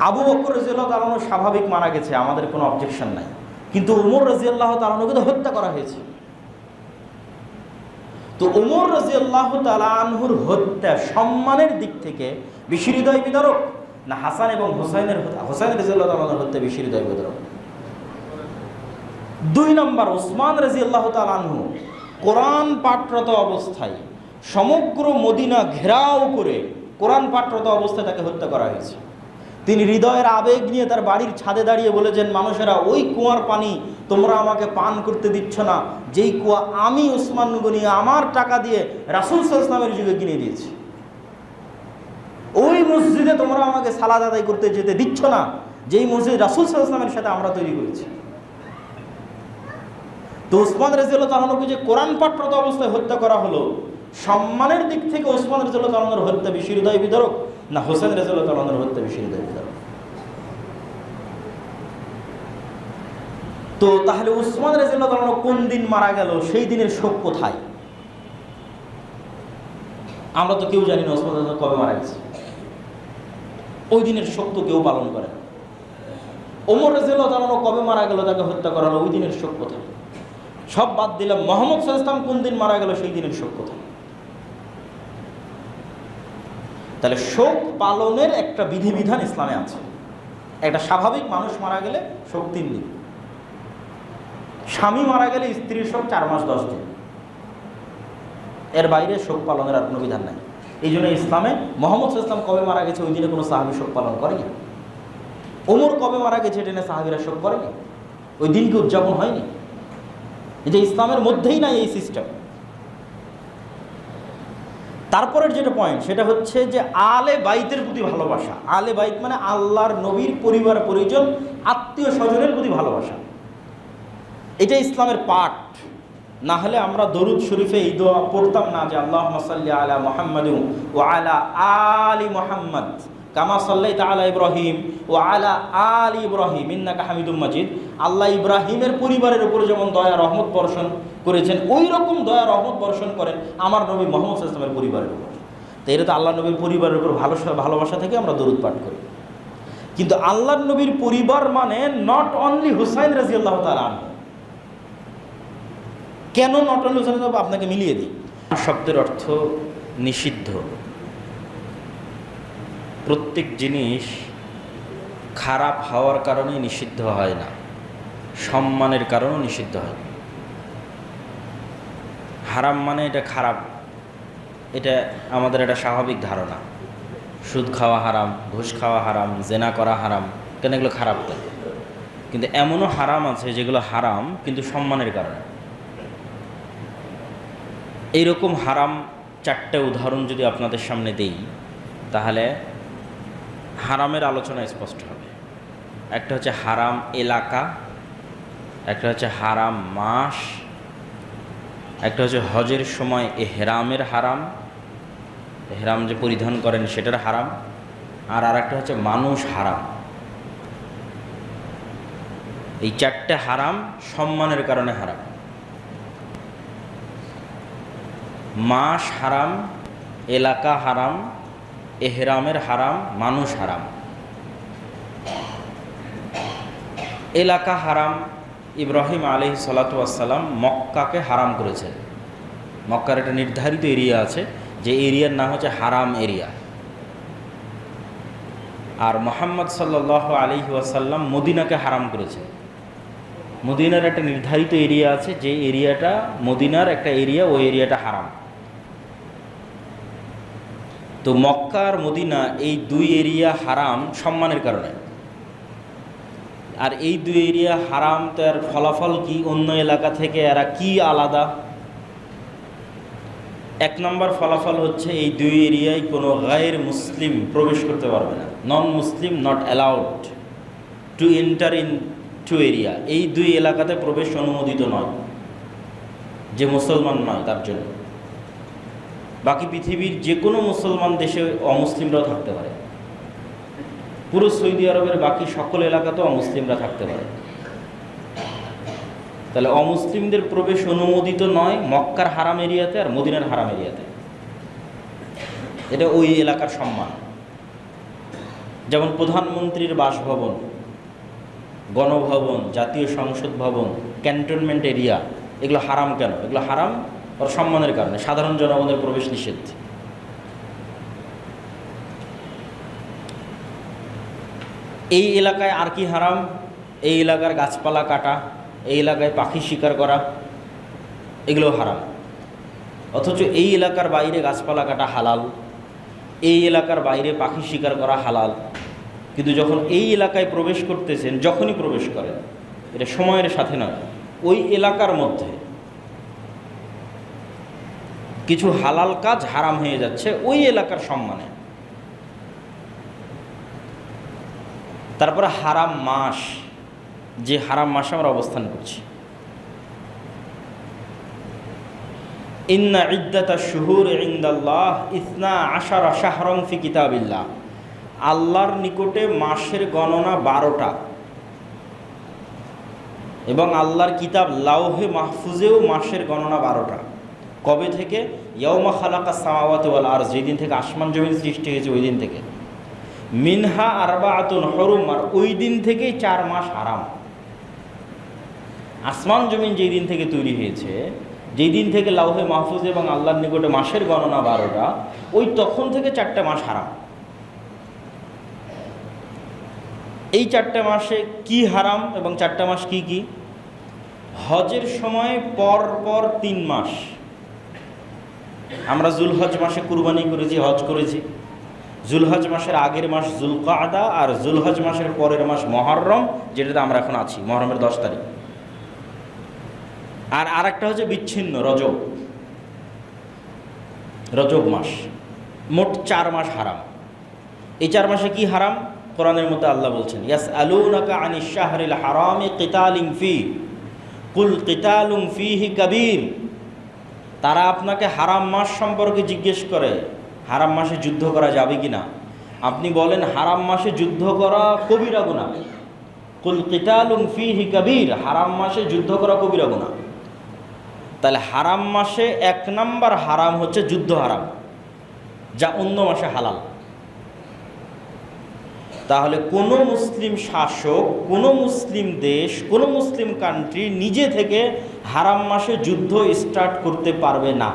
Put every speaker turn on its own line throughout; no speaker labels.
আবু বকর রাদিয়াল্লাহু তাআলা আনহু স্বাভাবিক মারা গেছে, আমাদের কোনো অবজেকশন নাই, কিন্তু ওমর রাদিয়াল্লাহু তাআলা আনহুকে তো হত্যা করা হয়েছে। তো ওমর রাদিয়াল্লাহু তাআলা আনহুর হত্যা সম্মানের দিক থেকে বেশি হৃদয় বিদারক না হাসান এবং হোসাইন রাদিয়াল্লাহু তাআলা আনহুর হত্যা বেশি হৃদয় বিদারক? 2 নম্বর, ওসমান রাদিয়াল্লাহু তাআলা আনহু কোরআন পাঠরত অবস্থায় সমগ্র মদিনা ঘেরাও করে কোরআন পাঠরত অবস্থায় তাকে হত্যা করা হয়েছে। তিনি হৃদয়ের আবেগ নিয়ে তার বাড়ির ছাদে দাঁড়িয়ে বলেছেন, মানুষেরা ওই কুয়ার পানি তোমরা আমাকে পান করতে দিচ্ছ না, যেই কুয়া আমি ওসমান গনি আমার টাকা দিয়ে রাসূল সাল্লাল্লাহু আলাইহি ওয়াসাল্লামের যুগে কিনে দিয়েছি। ওই মসজিদে তোমরা আমাকে সালাত আদায় করতে যেতে দিচ্ছ না, যেই মসজিদ রাসূল সাল্লাল্লাহু আলাইহি ওয়াসাল্লামের সাথে আমরা তৈরি করেছি। তো ওসমান রাদিয়াল্লাহু তাআলা আনহুকে যে কোরআন পাঠরত অবস্থায় হত্যা করা হলো, সম্মানের দিক থেকে ওসমান রাদিয়াল্লাহু তাআলা আনহুর হত্যা বেশি হৃদয় বিদারক না হোসেন রাদিয়াল্লাহু তাআলা আনহুর হত্যা বেশি হৃদয় বিদারক? তো তাহলে ওসমান রাদিয়াল্লাহু তাআলা আনহু কোন দিন মারা গেল, সেই দিনের শোক কোথায়? আমরা তো কেউ জানি না ওসমান রাদিয়াল্লাহু তাআলা কবে মারা গেছে, ওই দিনের শোক তো কেউ পালন করে না। ওমর রাদিয়াল্লাহু তাআলা আনহু কবে মারা গেল, তাকে হত্যা করা হলো, ওই দিনের শোক কোথায়? সব বাদ দিলাম, মুহাম্মদ সাল্লাল্লাহু আলাইহি ওয়াসাল্লাম কোন দিন মারা গেল, সেই দিনের শোক কোথায়? তাহলে শোক পালনের একটা বিধিবিধান ইসলামে আছে। একটা স্বাভাবিক মানুষ মারা গেলে শোক 3 দিন, স্বামী মারা গেলে স্ত্রীর শোক 4 মাস 10 দিন, এর বাইরে শোক পালনের আর কোনো বিধান নাই। এই জন্য ইসলামে মুহাম্মদ সাল্লাল্লাহু আলাইহি ওয়াসাল্লাম কবে মারা গেছে ওই দিনে কোনো সাহাবী শোক পালন করেনি। ওমর কবে মারা গেছে এটা নিয়ে সাহাবীরা শোক করেনি, ওই দিনকে উদযাপন হয়নি। এই যে ইসলামের মধ্যেই নাই এই সিস্টেম। তারপরের যেটা পয়েন্ট সেটা হচ্ছে যে আলে বাইতের প্রতি ভালোবাসা। আলে বাইত মানে আল্লাহর নবীর পরিবার পরিজন আত্মীয় স্বজনের প্রতি ভালোবাসা, এটা ইসলামের পাঠ। না হলে আমরা দরুদ শরীফে এই দোয়া পড়তাম না যে আল্লাহুম্মা সাল্লি আলা মুহাম্মাদ ওয়া আলা আলি মুহাম্মাদ কামা সাল্লাইতা আলা ইব্রাহিম ওয়া আলা আলি ইব্রাহিম ইন্নাকা হামিদুম মাজিদ। আল্লাহ ইব্রাহিমের পরিবারের উপর যেমন দয়া রহমত বর্ষণ করেছেন, ওই রকম দয়া রহমত বর্ষণ করেন আমার নবী মুহাম্মদ সাল্লাল্লাহু আলাইহি ওয়াসাল্লামের পরিবারের উপর। তো এটা তো আল্লাহ নবীর পরিবারের উপর ভালোবাসা থেকে আমরা দরুদ পাঠ করি। কিন্তু আল্লাহর নবীর পরিবার মানে নট অনলি হুসাইন রাদিয়াল্লাহু তাআলা আনহু। কেন নট অনলি হুসাইন? আপনাকে মিলিয়ে দিই। শব্দের অর্থ নিষিদ্ধ। প্রত্যেক জিনিস খারাপ হওয়ার কারণে নিষিদ্ধ হয় না, সম্মানের কারণেও নিষিদ্ধ হয়। হারাম মানে এটা খারাপ, এটা আমাদের একটা স্বাভাবিক ধারণা। সুদ খাওয়া হারাম, ঘুষ খাওয়া হারাম, জেনা করা হারাম, কেন এগুলো খারাপ? তাই কিন্তু এমনও হারাম আছে যেগুলো হারাম কিন্তু সম্মানের কারণে। এইরকম হারাম 4টে উদাহরণ যদি আপনাদের সামনে দেই তাহলে হারামের আলোচনা স্পষ্ট হবে। একটা হচ্ছে হারাম এলাকা, একটা হচ্ছে হারাম মাস, একটা হচ্ছে হজের সময় এহরামের হারাম, এহরাম যে পরিধান করেন সেটার হারাম, আর আরেকটা হচ্ছে মানুষ হারাম। এই 4টে হারাম সম্মানের কারণে হারাম। মাস হারাম, এলাকা হারাম, এহরামের হারাম, মানুষ হারাম। এলাকা হারাম, ইব্রাহিম আলাইহিস সালাতু ওয়াস সালাম মক্কাকে হারাম করেছেন। মক্কার একটা নির্ধারিত এরিয়া আছে, যে এরিয়ার নাম হচ্ছে হারাম এরিয়া। আর মুহাম্মদ সাল্লাল্লাহু আলাইহি ওয়াসাল্লাম মদিনাকে হারাম করেছেন। মদিনার একটা নির্ধারিত এরিয়া আছে, যে এরিয়াটা মদিনার একটা এরিয়া, ওই এরিয়াটা হারাম। তো মক্কা আর মদিনা এই 2 এরিয়া হারাম সম্মানের কারণে। আর এই 2 এরিয়া হারাম, তার ফলাফল কি? অন্য এলাকা থেকে এরা কি আলাদা? 1 নম্বর ফলাফল হচ্ছে এই 2 এরিয়ায় কোনো গায়র মুসলিম প্রবেশ করতে পারবে না। Non Muslim not allowed to enter into area. এই 2 এলাকাতে প্রবেশ অনুমোদিত নয়, যে মুসলমান নয় তার জন্য। বাকি পৃথিবীর যে কোনো মুসলমান দেশে অমুসলিমরাও থাকতে পারে, পুরো সৌদি আরবের বাকি সকল এলাকাতেও অমুসলিমরা থাকতে পারে। তাহলে অমুসলিমদের প্রবেশ অনুমোদিত নয় মক্কার হারাম এরিয়াতে আর মদিনার হারাম এরিয়াতে। এটা ওই এলাকার সম্মান। যেমন প্রধানমন্ত্রীর বাসভবন, গণভবন, জাতীয় সংসদ ভবন, ক্যান্টনমেন্ট এরিয়া, এগুলো হারাম কেন? এগুলো হারাম ওর সম্মানের কারণে, সাধারণ জনগণের প্রবেশ নিষেধ। এই এলাকায় আর কি হারাম? এই এলাকার গাছপালা কাটা, এই এলাকায় পাখি শিকার করা, এগুলো হারাম। অথচ এই এলাকার বাইরে গাছপালা কাটা হালাল, এই এলাকার বাইরে পাখি শিকার করা হালাল। কিন্তু যখন এই এলাকায় প্রবেশ করতেছেন, যখনই প্রবেশ করেন, এটা সময়ের সাথে নয়, ওই এলাকার মধ্যে কিছু হালাল কাজ হারাম হয়ে যাচ্ছে ওই এলাকার সম্মানে। তারপরে হারাম মাস, যে হারাম মাসে আমরা অবস্থান করছি। ইন্না ইদ্দাতাশ শুহুর ইনদাল্লাহ 12 শাহরান ফি কিতাবিল্লাহ, আল্লাহর নিকটে মাসের গণনা 12টা, এবং আল্লাহর কিতাব লাউহে মাহফুজেও মাসের গণনা 12টা। কবে থেকে? ইয়াউমা খালাকাস সামাওয়াতি ওয়াল আরদ, যেদিন থেকে আসমান জমিন সৃষ্টি হয়েছে ওই দিন থেকে। মিনহা আরবাআতুন হুরুম, আর ওই দিন থেকেই 4 মাস হারাম। আসমান জমিন যেই দিন থেকে তৈরি হয়েছে, যেই দিন থেকে লাউহে মাহফুজ এবং আল্লাহর নিকটে মাসের গণনা 12টা, ওই তখন থেকে 4টা মাস হারাম। এই 4টা মাসে কি হারাম এবং 4টা মাস কি কি? হজের সময় পর পর 3 মাস, আমরা জুলহজ মাসে কুরবানি করেছি, হজ করেছি। জুলহজ মাসের আগের মাস জুলকাদা, আর জুলহজ মাসের পরের মাস মহররম, যেটাতে আমরা এখন আছি, মহরমের 10 তারিখ। আর আরেকটা হচ্ছে বিচ্ছিন্ন রজব, রজব মাস। মোট 4 মাস হারাম। এই 4 মাসে কি হারাম? কোরআনের মধ্যে আল্লাহ বলছেন, ইয়াসআলুনাকা আনিশ শাহরিল হারামি কিতালিন ফি কুল কিতালুন ফিহি কাবীর। তারা আপনাকে হারাম মাস সম্পর্কে জিজ্ঞেস করে, হারাম মাসে যুদ্ধ করা যাবে কিনা। আপনি বলেন হারাম মাসে যুদ্ধ করা কবিরা গুনাহ। কুল কিতালুন ফিহি কাবীর, হারাম মাসে যুদ্ধ করা কবিরা গুনাহ। তাহলে হারাম মাসে 1 নাম্বার হারাম হচ্ছে যুদ্ধ হারাম, যা অন্য মাসে হালাল। তাহলে কোনো মুসলিম শাসক, কোনো মুসলিম দেশ, কোনো মুসলিম কান্ট্রি নিজে থেকে হারাম মাসে যুদ্ধ স্টার্ট করতে পারবে না।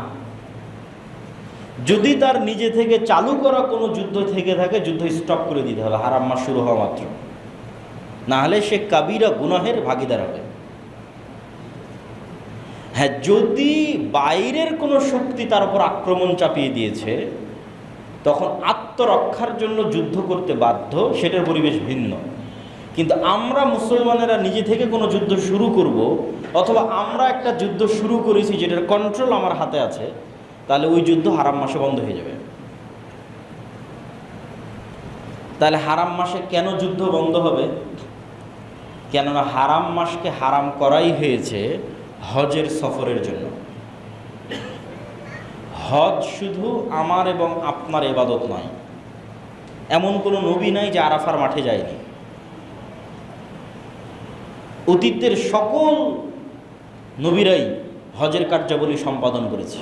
যদি তার নিজে থেকে চালু করা কোনো যুদ্ধ থেকে থাকে, যুদ্ধ স্টপ করে দিতে হবে হারাম মাস শুরু হওয়া মাত্র, না হলে সে কাবিরা গুনাহের ভাগীদার হবে। হ্যাঁ, যদি বাইরের কোনো শক্তি তার উপর আক্রমণ চাপিয়ে দিয়েছে, তখন আত্মরক্ষার জন্য যুদ্ধ করতে বাধ্য, সেটার পরিবেশ ভিন্ন। কিন্তু আমরা মুসলমানেরা নিজে থেকে কোনো যুদ্ধ শুরু করব, অথবা আমরা একটা যুদ্ধ শুরু করেছি যেটার কন্ট্রোল আমার হাতে আছে, তাহলে ওই যুদ্ধ হারাম মাসে বন্ধ হয়ে যাবে। তাহলে হারাম মাসে কেন যুদ্ধ বন্ধ হবে? কেননা হারাম মাসকে হারাম করাই হয়েছে হজের সফরের জন্য। হজ শুধু আমার এবং আপনার ইবাদত নয়। এমন কোনো নবী নাই যে আরাফার মাঠে যায়নি। অতীতের সকল নবীরাই হজের কার্যাবলী সম্পাদন করেছে।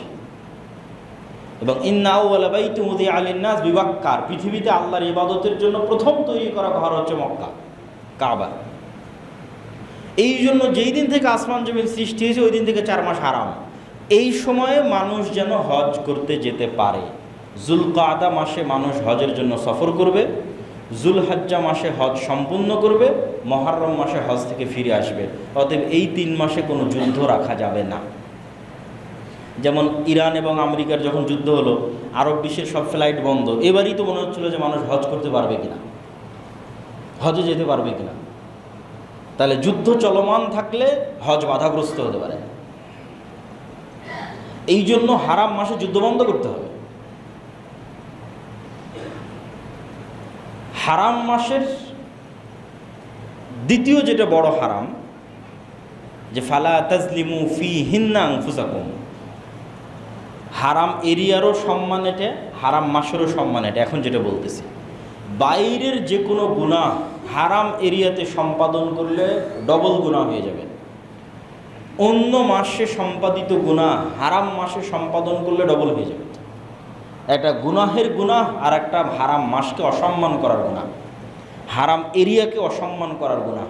এবং ইন্না আউওয়ালা বাইতুন উযিআ লিন-নাস বিবাক্কার, পৃথিবীতে আল্লাহর ইবাদতের জন্য প্রথম তৈরি করা ঘর হচ্ছে মক্কা, কাবা। এই জন্য যেই দিন থেকে আসমান জমিন সৃষ্টি হয়েছে ওই দিন থেকে 4 মাস হারাম। এই সময়ে মানুষ যেন হজ করতে যেতে পারে। জুলকাদা মাসে মানুষ হজের জন্য সফর করবে, জুলহজ্জা মাসে হজ সম্পূর্ণ করবে, মুহররম মাসে হজ থেকে ফিরে আসবে। অতএব এই 3 মাসে কোনো যুদ্ধ রাখা যাবে না। যেমন ইরান এবং আমেরিকার যখন যুদ্ধ হলো, আরব বিশ্বের সব ফ্লাইট বন্ধ। এবারই তো মনে হচ্ছিল যে মানুষ হজ করতে পারবে কিনা, হজে যেতে পারবে কিনা। তাহলে যুদ্ধ চলমান থাকলে হজ বাধাগ্রস্ত হতে পারে। এই জন্য হারাম মাসে যুদ্ধ বন্ধ করতে হবে। হারাম মাসের দ্বিতীয় যেটা বড় হারাম, যে ফালা তাজলিমু ফীহিন্না আনফুসাকুম, হারাম এরিয়ারও সম্মান এটা, হারাম মাসেরও সম্মান এটা। এখন যেটা বলতেছি, বাইরের যে কোনো গুনাহ হারাম এরিয়াতে সম্পাদন করলে ডবল গুনাহ হয়ে যাবে। অন্য মাসে সম্পাদিত গুনাহ হারাম মাসে সম্পাদন করলে ডবল হয়ে যাবে। একটা গুনাহের গুনাহ আর একটা হারাম মাসকে অসম্মান করার গুনাহ। হারাম এরিয়াকে অসম্মান করার গুনাহ।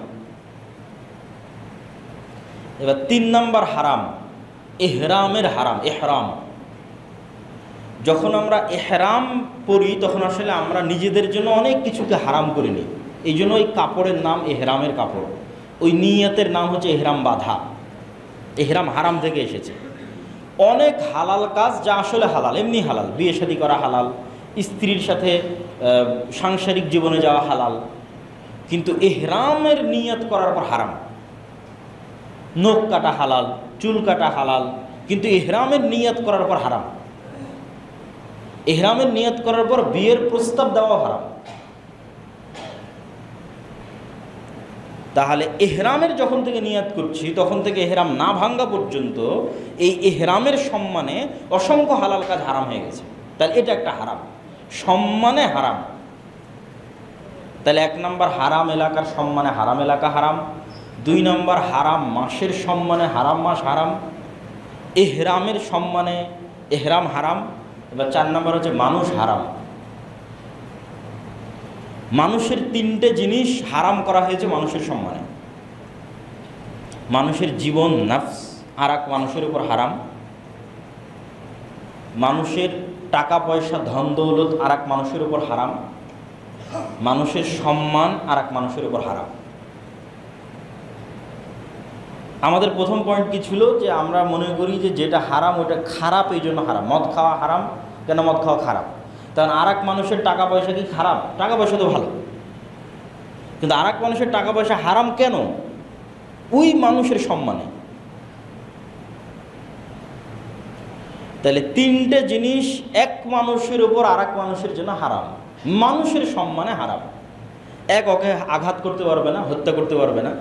এবার 3 নাম্বার হারাম, ইহরামের হারাম। ইহরাম, যখন আমরা ইহরাম পরি তখন আসলে আমরা নিজেদের জন্য অনেক কিছুকে হারাম করে নিই। এই জন্য ওই কাপড়ের নাম ইহরামের কাপড়, ওই নিয়তের নাম হচ্ছে ইহরাম বাঁধা। ইহরাম হারাম থেকে এসেছে। অনেক হালাল কাজ যা আসলে হালাল, এমনি হালাল, বিয়ে শাদী করা হালাল, স্ত্রীর সাথে সাংসারিক জীবনে যাওয়া হালাল, কিন্তু ইহরামের নিয়ত করার পর হারাম। নখ কাটা হালাল, চুল কাটা হালাল, কিন্তু ইহরামের নিয়ত করার পর হারাম। ইহরামের নিয়ত করার পর বিয়ের প্রস্তাব দেওয়া হারাম। তাহলে ইহরামের যখন থেকে নিয়ত করছি তখন থেকে ইহরাম না ভাঙ্গা পর্যন্ত এই ইহরামের সম্মানে অসংখ্য হালাল কাজ হারাম হয়ে গেছে। তাহলে এটা একটা হারাম, সম্মানে হারাম। তাহলে 1 নম্বর হারাম এলাকার সম্মানে হারাম এলাকা হারাম। 2 নম্বর হারাম মাসের সম্মানে হারাম মাস হারাম। ইহরামের সম্মানে ইহরাম হারাম। এবার 4 নম্বর হচ্ছে মানুষ হারাম। মানুষের 3টে জিনিস হারাম করা হয়েছে মানুষের সম্মানে। মানুষের জীবন নফস আর এক মানুষের উপর হারাম। মানুষের টাকা পয়সা ধন দৌলত আর এক মানুষের উপর হারাম। মানুষের সম্মান আর এক মানুষের উপর হারাম। আমাদের প্রথম পয়েন্ট কি ছিল, যে আমরা মনে করি যে যেটা হারাম ওটা খারাপ, এই জন্য হারাম। মদ খাওয়া হারাম, কেন মদ খাওয়া খারাপ? কারণ আর এক মানুষের টাকা পয়সা কি খারাপ? টাকা পয়সা তো ভালো, কিন্তু আর এক মানুষের টাকা পয়সা হারাম কেন? ওই মানুষের সম্মানে। তাহলে 3টে জিনিস এক মানুষের উপর আর এক মানুষের জন্য হারাম, মানুষের সম্মানে হারাম। এক, ওকে আঘাত করতে পারবে না, হত্যা করতে পারবে না।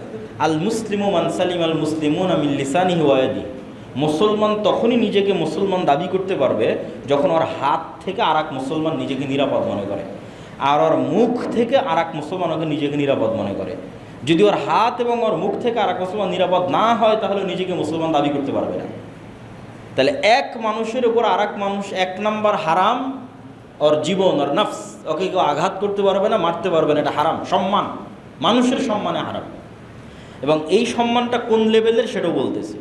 আল মুসলিমু মান সালিম আল মুসলিমুনা মিন লিসানিহি ওয়া ইয়াদিহি। মুসলমান তখনই নিজেকে মুসলমান দাবি করতে পারবে যখন ওর হাত থেকে আর এক মুসলমান নিজেকে নিরাপদ মনে করে, আর ওর মুখ থেকে আর এক মুসলমান ওকে নিজেকে নিরাপদ মনে করে। যদি ওর হাত এবং ওর মুখ থেকে আর এক মুসলমান নিরাপদ না হয় তাহলে নিজেকে মুসলমান দাবি করতে পারবে না। তাহলে এক মানুষের উপর আর এক মানুষ 1 নম্বর হারাম, ওর জীবন, ওর নফস, ওকে কেউ আঘাত করতে পারবে না, মারতে পারবে না, এটা হারাম। সম্মান, মানুষের সম্মানে হারাম। এবং এই সম্মানটা কোন লেভেলের সেটাও বলতেছে।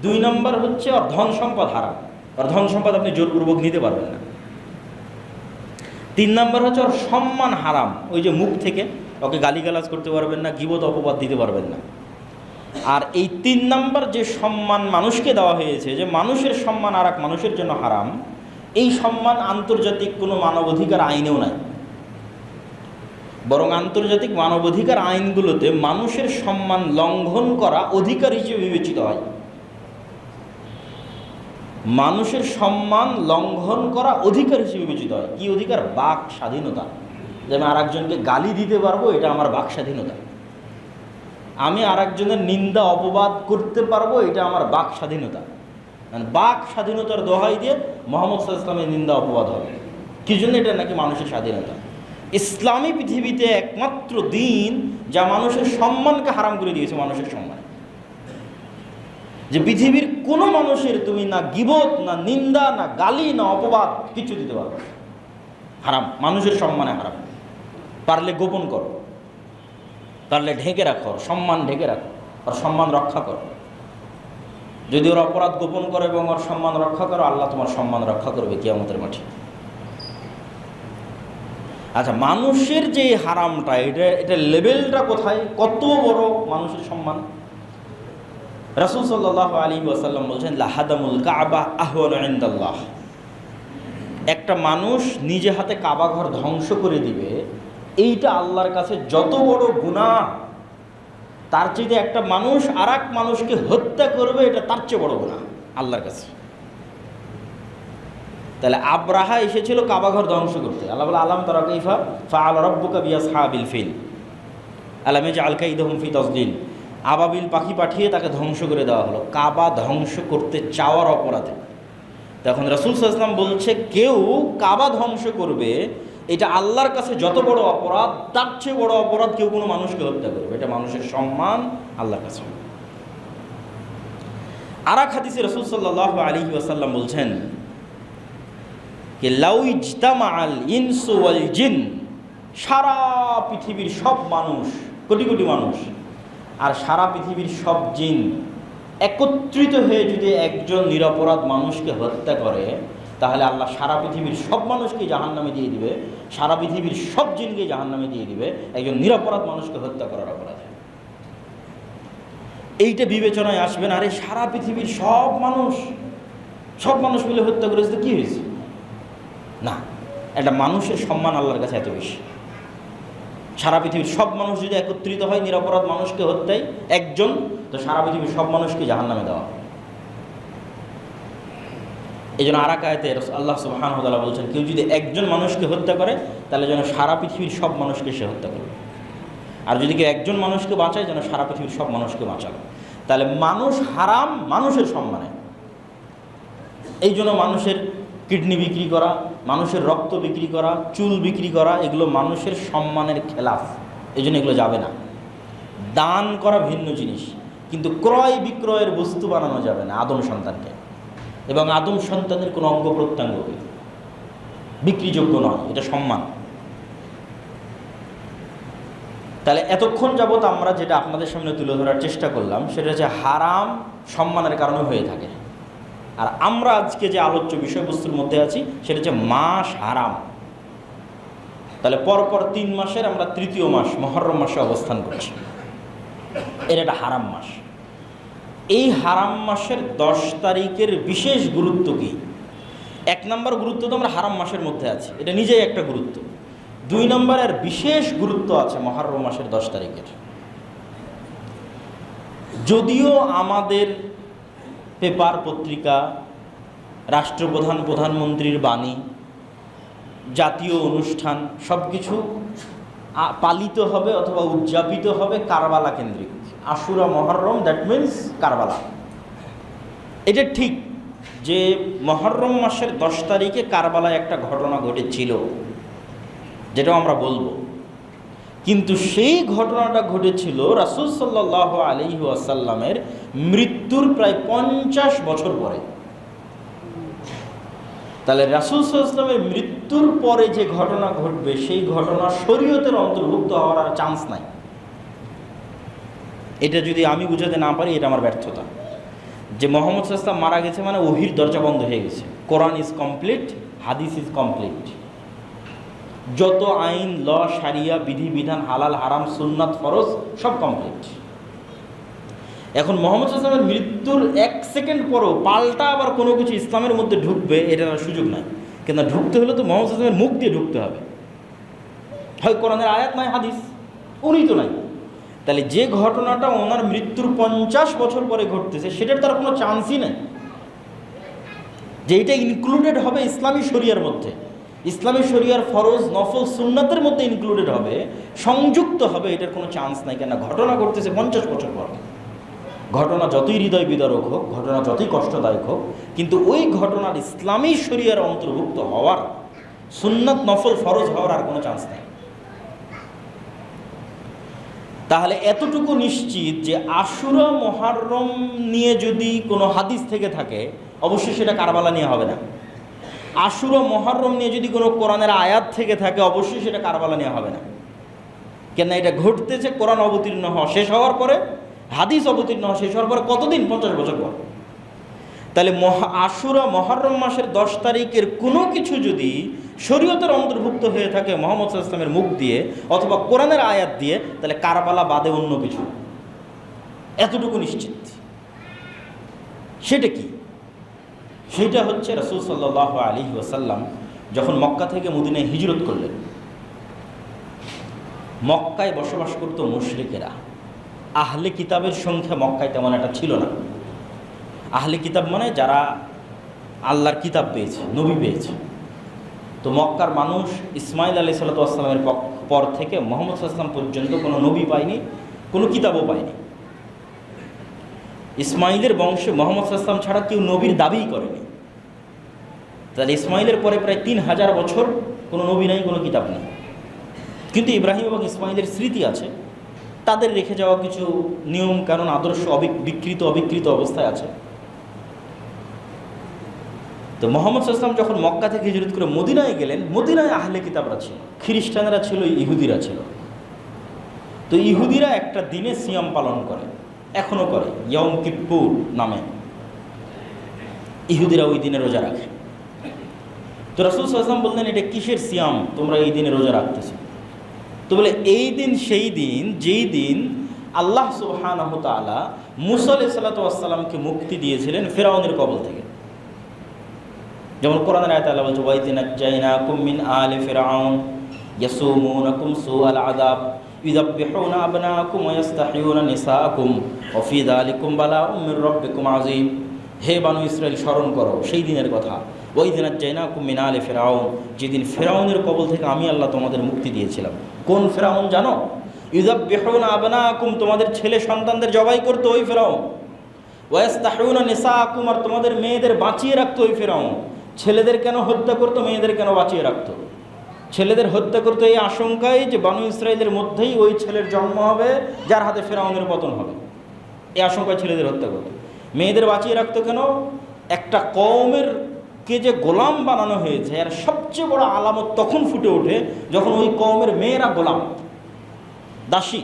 2 নম্বর হচ্ছে ওর ধন সম্পদ হারাম, ওর ধন সম্পদ আপনি জোরপূর্বক নিতে পারবেন না। 3 নম্বর হচ্ছে ওর সম্মান হারাম, ওই যে মুখ থেকে ওকে গালিগালাজ করতে পারবেন না, গীবত অপবাদ দিতে পারবেন না। আর এই 3 নম্বর যে সম্মান মানুষকে দেওয়া হয়েছে, যে মানুষের সম্মান আর এক মানুষের জন্য হারাম, এই সম্মান আন্তর্জাতিক কোনো মানবাধিকার আইনেও নাই। বরং আন্তর্জাতিক মানবাধিকার আইনগুলোতে মানুষের সম্মান লঙ্ঘন করা অধিকার হিসেবে বিবেচিত হয়। মানুষের সম্মান লঙ্ঘন করা অধিকার হিসেবে বিবেচিত হয়। কি অধিকার? বাক স্বাধীনতা। যে আমি আর একজনকে গালি দিতে পারবো, এটা আমার বাক স্বাধীনতা। আমি আর একজনের নিন্দা অপবাদ করতে পারবো, এটা আমার বাক স্বাধীনতা। মানে বাক স্বাধীনতার দোহাই দিয়ে মুহাম্মদ সাল্লাল্লাহু আলাইহি ওয়াসাল্লামের নিন্দা অপবাদ হবে। কি জন্য? এটা নাকি মানুষের স্বাধীনতা। ইসলামী পৃথিবীতে একমাত্র দিন যা মানুষের সম্মানকে হারাম করে দিয়েছে, মানুষের সম্মান। যে পৃথিবীর কোনো মানুষের তুমি না গীবত, না নিন্দা, না গালি, না অপবাদ কিছু দিতে পারবে না, হারাম। মানুষের সম্মানে হারাম। পারলে গোপন করো, পারলে ঢেকে রাখো, সম্মান ঢেকে রাখো, ওর সম্মান রক্ষা করো। যদি ওর অপরাধ গোপন করো এবং ওর সম্মান রক্ষা করো, আল্লাহ তোমার সম্মান রক্ষা করবে কিয়ামতের মাঠে। আচ্ছা, মানুষের যে হারামটা, এটা লেভেলটা কোথায়, কত বড় মানুষের সম্মান? রাসূল সাল্লাল্লাহু আলাইহি ওয়াসাল্লাম বলছেন, লাহাদামুল কাবা আহওয়ানু ইনদাল্লাহ। একটা মানুষ নিজে হাতে কাবা ঘর ধ্বংস করে দিবে, এইটা আল্লাহর কাছে যত বড় গুনাহ, তার চেয়ে একটা মানুষ আর এক মানুষকে হত্যা করবে, এটা তার চেয়ে বড় গুনাহ আল্লাহর কাছে। তাহলে আব্রাহা এসেছিল কাবা ঘর ধ্বংস করতে। আল্লাহ বলে, আলাম তারা কাইফা ফাআলা রাব্বুকা বিআসহাবিল ফিল আলাম ইয়াজআল কাইদাহুম ফি তাসদিল। আবাবিল পাখি পাঠিয়ে তাকে ধ্বংস করে দেওয়া হলো কাবা ধ্বংস করতে চাওয়ার অপরাধে। তখন রাসূল সাল্লাল্লাহু আলাইহি ওয়াসাল্লাম বলছে, কেউ কাবা ধ্বংস করবে, এটা আল্লাহর কাছে যত বড় অপরাধ, তার চেয়ে বড় অপরাধ কেউ কোনো মানুষকে হত্যা করবে। এটা মানুষের সম্মান আল্লাহর কাছে। আর এক হাদিসে রাসূল সাল্লাল্লাহু আলাইহি ওয়াসাল্লাম বলছেন যে লাউ ইজতামাআল ইনসু ওয়াল জিন সারা পৃথিবীর সব মানুষ, কোটি কোটি মানুষ, আর সারা পৃথিবীর সব জিন একত্রিত হয়ে যদি একজন নিরপরাধ মানুষকে হত্যা করে, তাহলে আল্লাহ সারা পৃথিবীর সব মানুষকে জাহান্নামে দিয়ে দিবে, সারা পৃথিবীর সব জিনকে জাহান্নামে দিয়ে দিবে একজন নিরপরাধ মানুষকে হত্যা করার অপরাধে। এইটা বিবেচনায় আসবে না, আরে সারা পৃথিবীর সব মানুষ মিলে হত্যা করেছে তো কী হয়েছে? না, একটা মানুষের সম্মান আল্লাহর কাছে এত বেশি। সারা পৃথিবীর সব মানুষ যদি একত্রিত হয় নিরপরাধ মানুষকে হত্যায় একজন, তো সারা পৃথিবীর সব মানুষকে জাহান্নামে দেওয়া। এই জন্য আরেক আয়াতে আল্লাহ সুবহানাহু ওয়া তাআলা বলছেন, কেউ যদি একজন মানুষকে হত্যা করে তাহলে যেন সারা পৃথিবীর সব মানুষকে সে হত্যা করবে, আর যদি কেউ একজন মানুষকে বাঁচায় যেন সারা পৃথিবীর সব মানুষকে বাঁচাবে। তাহলে মানুষ হারাম মানুষের সম্মানে। এই জন্য মানুষের কিডনি বিক্রি করা, মানুষের রক্ত বিক্রি করা, চুল বিক্রি করা, এগুলো মানুষের সম্মানের খেলাফ। এই জন্য এগুলো যাবে না। দান করা ভিন্ন জিনিস, কিন্তু ক্রয় বিক্রয়ের বস্তু বানানো যাবে না আদম সন্তানকে, এবং আদম সন্তানের কোনো অঙ্গ প্রত্যঙ্গ বিক্রিযোগ্য নয়, এটা সম্মান। তাহলে এতক্ষণ যাবৎ আমরা যেটা আপনাদের সামনে তুলে ধরার চেষ্টা করলাম সেটা হচ্ছে হারাম সম্মানের কারণে হয়ে থাকে, আর আমরা আজকে যে আলোচ্য বিষয়বস্তুর মধ্যে আছি সেটা হচ্ছে মাস হারাম। তাহলে পরপর 3 মাসের আমরা তৃতীয় মাস মুহররম মাসে অবস্থান করছি। এর একটা হারাম মাস। এই হারাম মাসের 10 তারিখের বিশেষ গুরুত্ব কি? 1 নম্বর গুরুত্ব তো আমরা হারাম মাসের মধ্যে আছি, এটা নিজেই একটা গুরুত্ব। 2 নম্বরের বিশেষ গুরুত্ব আছে মুহররম মাসের 10 তারিখের। যদিও আমাদের পেপার পত্রিকা, রাষ্ট্রপ্রধান, প্রধানমন্ত্রীর বাণী, জাতীয় অনুষ্ঠান সব কিছু পালিত হবে অথবা উদযাপিত হবে কারবালা কেন্দ্রিক। আশুরা মুহররম, দ্যাট মিনস কারবালা। এটা ঠিক যে মুহররম মাসের 10 তারিখে কারবালায় একটা ঘটনা ঘটেছিল, যেটাও আমরা বলবো, কিন্তু সেই ঘটনাটা ঘটেছিল রাসূল সাল্লাল্লাহু আলাইহি ওয়াসাল্লামের মৃত্যুর প্রায় 50 বছর পরে। তাহলে রাসূল সাল্লাল্লাহু আলাইহি ওয়াসাল্লামের মৃত্যুর পরে যে ঘটনা ঘটবে সেই ঘটনা শরীয়তের অন্তর্ভুক্ত হওয়ার আর চান্স নাই। এটা যদি আমি বুঝাতে না পারি এটা আমার ব্যর্থতা। যে মুহাম্মদ সাল্লাল্লাহু আলাইহি ওয়াসাল্লাম মারা গেছে মানে ওহীর দরজা বন্ধ হয়ে গেছে। কোরআন ইজ কমপ্লিট, হাদিস ইজ কমপ্লিট। যত আইন, ল, শারিয়া, বিধিবিধান, হালাল হারাম, সুন্নাত, ফরজ সব কমপ্লিট। এখন মুহাম্মদ সাল্লাল্লাহু আলাইহি ওয়াসাল্লামের মৃত্যুর 1 সেকেন্ড পরও পাল্টা আবার কোনো কিছু ইসলামের মধ্যে ঢুকবে এটার সুযোগ নাই। কিন্তু ঢুকতে হলে তো মুহাম্মদ সাল্লাল্লাহু আলাইহি ওয়াসাল্লামের মুখ দিয়ে ঢুকতে হবে। হয় কোরআনের আয়াত নয় হাদিস, উনি তো নাই। তাহলে যে ঘটনাটা ওনার মৃত্যুর 50 বছর পরে ঘটতেছে সেটার তার কোনো চান্সই নেই যে এটা ইনক্লুডেড হবে ইসলামী শরিয়ার মধ্যে। ইসলামী শরিয়ার ফরজ, নফল, সুন্নাতের মধ্যে ইনক্লুডেড হবে, সংযুক্ত হবে, এটার কোনো চান্স নাই। কেন? ঘটনা ঘটতেছে 50 বছর পর। ঘটনা যতই হৃদয় বিদারক হোক, ঘটনা যতই কষ্টদায়ক হোক, কিন্তু ওই ঘটনার ইসলামী শরিয়ার অন্তর্ভুক্ত হওয়ার, সুন্নাত, নফল, ফরজ হওয়ার আর কোনো চান্স নেই। তাহলে এতটুকু নিশ্চিত যে আশুরা মুহররম নিয়ে যদি কোনো হাদিস থেকে থাকে অবশ্যই সেটা কারবালা নিয়ে হবে না। আশুরা মুহররম নিয়ে যদি কোনো কোরআনের আয়াত থেকে থাকে অবশ্যই সেটা কারবালা নিয়ে হবে না। কেন? এটা ঘটতেছে কোরআন অবতীর্ণ হওয়া শেষ হওয়ার পরে, হাদিস অবতীর্ণ হওয়া শেষ হওয়ার পরে কতদিন? 50 বছর পর। তাহলে আশুরা মুহররম মাসের 10 তারিখের কোনো কিছু যদি শরীয়তের অন্তর্ভুক্ত হয়ে থাকে মুহাম্মদ সাল্লাল্লাহু আলাইহি ওয়াসাল্লামের মুখ দিয়ে অথবা কোরআনের আয়াত দিয়ে, তাহলে কারবালা বাদে অন্য কিছু। এতটুকু নিশ্চিত। সেটা কি? সেটা হচ্ছে রাসূল সাল্লাল্লাহু আলাইহি ওয়াসাল্লাম যখন মক্কা থেকে মদিনায় হিজরত করলেন, মক্কায় বসবাস করত মুশরিকেরা। আহলে কিতাবের সংখ্যা মক্কায় তেমন একটা ছিল না। আহলে কিতাব মানে যারা আল্লাহর কিতাব পেয়েছে, নবী পেয়েছে। তো মক্কার মানুষ ইসমাইল আলাইহিস সালামের পর থেকে মুহাম্মদ সাল্লাল্লাহু আলাইহি ওয়াসাল্লাম পর্যন্ত কোনো নবী পায়নি, কোনো কিতাবও পায়নি। ইসমাইলের বংশে মুহাম্মদ সাল্লাল্লাহু আলাইহি ওয়াসাল্লাম ছাড়া কেউ নবীর দাবিই করেনি। তাহলে ইসমাইলের পরে প্রায় 3000 বছর কোনো নবী নাই, কোনো কিতাব নেই। কিন্তু ইব্রাহিম এবং ইসমাইলের স্মৃতি আছে, তাদের রেখে যাওয়া কিছু নিয়ম কানুন, আদর্শ অবিকৃত অবস্থায় আছে। তো তো মুহাম্মদ সাল্লাল্লাহু আলাইহি ওয়াসাল্লাম যখন মক্কা থেকে হিজরত করে মদিনায় গেলেন, মদিনায় আহলে কিতাবরা ছিল, খ্রিস্টানরা ছিল, ইহুদিরা ছিল। তো ইহুদিরা একটা দিনে সিয়াম পালন করে, এখনও করে, ইয়ম কিপ্পুর নামে। ইহুদিরা ওই দিনে রোজা রাখে। তো রাসূল সাল্লাল্লাহু আলাইহি ওয়াসাল্লাম বললেন, এটা কিসের সিয়াম তোমরা এই দিনে রোজা রাখতেছো? তো বলে, এই দিন সেই দিন যেই দিন আল্লাহ সুবহানাহু ওয়া তাআলা মূসা আলাইহিস সালাতু ওয়াস সালামকে মুক্তি দিয়েছিলেন ফিরআউনের কবল থেকে। যেমন কোরআনের আয়াতে আল্লাহ বলছে, ওয়া ইয নাজ্জায়নাকুম মিন আলি ফিরআউন ইয়াসুমুনাকুম সুআল আযাব ইউযাববিহুনা আবনাকুম ওয়া ইস্তাহয়ুনা নিসাআকুম ওয়া ফি যালিকুম বালাউম মির রাব্বিকুম আযীম। হে বানু ইসরাইল, স্মরণ করো সেই দিনের কথা, ওয়া ইয নাজ্জায়নাকুম মিন আলি ফিরআউন, যেদিন ফিরআউনের কবল থেকে আমি আল্লাহ তোমাদের মুক্তি দিয়েছিলাম। কোন ফিরআউন জানো? ইউযাববিহুনা আবনাকুম, তোমাদের ছেলে সন্তানদের জবাই করতো ওই ফিরআউন। ওয়া ইস্তাহয়ুনা নিসাআকুম, আর তোমাদের মেয়েদের বাঁচিয়ে রাখতো ওই ফিরআউন। ছেলেদের কেন হত্যা করতো, মেয়েদের কেন বাঁচিয়ে রাখতো? ছেলেদের হত্যা করতো এই আশঙ্কায় যে বানু ইসরাইলের মধ্যেই ওই ছেলের জন্ম হবে যার হাতে ফিরআউনের পতন হবে, এই আশঙ্কায় ছেলেদের হত্যা করতো। মেয়েদের বাঁচিয়ে রাখতো কেন? একটা কওমের কে যে গোলাম বানানো হয়েছে এর সবচেয়ে বড় আলামত তখন ফুটে ওঠে যখন ওই কওমের মেয়েরা গোলাম, দাসী।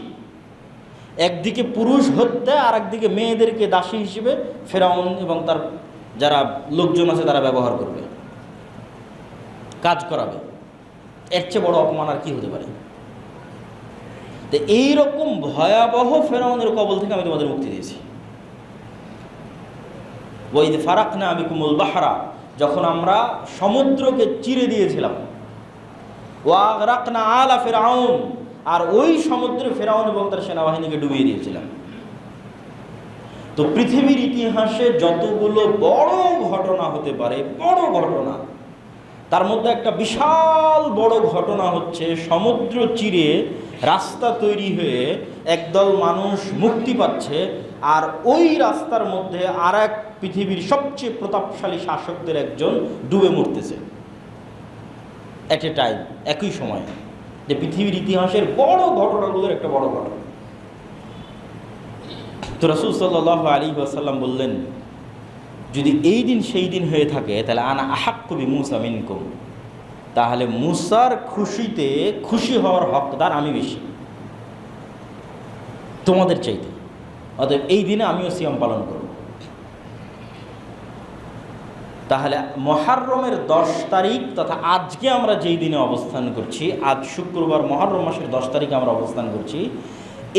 একদিকে পুরুষ হত্যা আর একদিকে মেয়েদেরকে দাসী হিসেবে ফিরআউন এবং তার যারা লোকজন আছে তারা ব্যবহার করবে, কাজ করাবে। এর চেয়ে বড় অপমান আর কি হতে পারে? তো এইরকম ভয়াবহ ফিরআউনের কবল থেকে আমি তোমাদের মুক্তি দিয়েছি। ওয়া ইয ফারাকনা বিকুমুল বাহরা, যখন আমরা সমুদ্রকে চিরে দিয়েছিলাম। ওয়া আগরাকনা আলা ফিরআউন, আর ওই সমুদ্রে ফিরআউন এবং তার সেনাবাহিনীকে ডুবিয়ে দিয়েছিলাম। তো পৃথিবীর ইতিহাসে যতগুলো বড় ঘটনা হতে পারে, বড় ঘটনা, তার মধ্যে একটা বিশাল বড় ঘটনা হচ্ছে সমুদ্র চিরে রাস্তা তৈরি হয়ে একদল মানুষ মুক্তি পাচ্ছে, আর ওই রাস্তার মধ্যে আর এক পৃথিবীর সবচেয়ে প্রতাপশালী শাসকদের একজন ডুবে মরতেছে এট এ টাইম, একই সময়। যে পৃথিবীর ইতিহাসের বড় ঘটনাগুলোর একটা বড় ঘটনা। তো রাসূল সাল্লাল্লাহু আলাইহি ওয়াসাল্লাম বললেন, যদি এই দিন সেই দিন হয়ে থাকে তাহলে আনা আহাক্কু বিমূসা মিনকুম, তাহলে মূসার খুশিতে খুশি হওয়ার হকদার আমি বেশি তোমাদের চাইতে। অতএব এই দিনে আমিও সিয়াম পালন করব। তাহলে মুহররমের 10 তারিখ তথা আজকে আমরা যেই দিনে অবস্থান করছি, আজ শুক্রবার মুহররম মাসের 10 তারিখে আমরা অবস্থান করছি,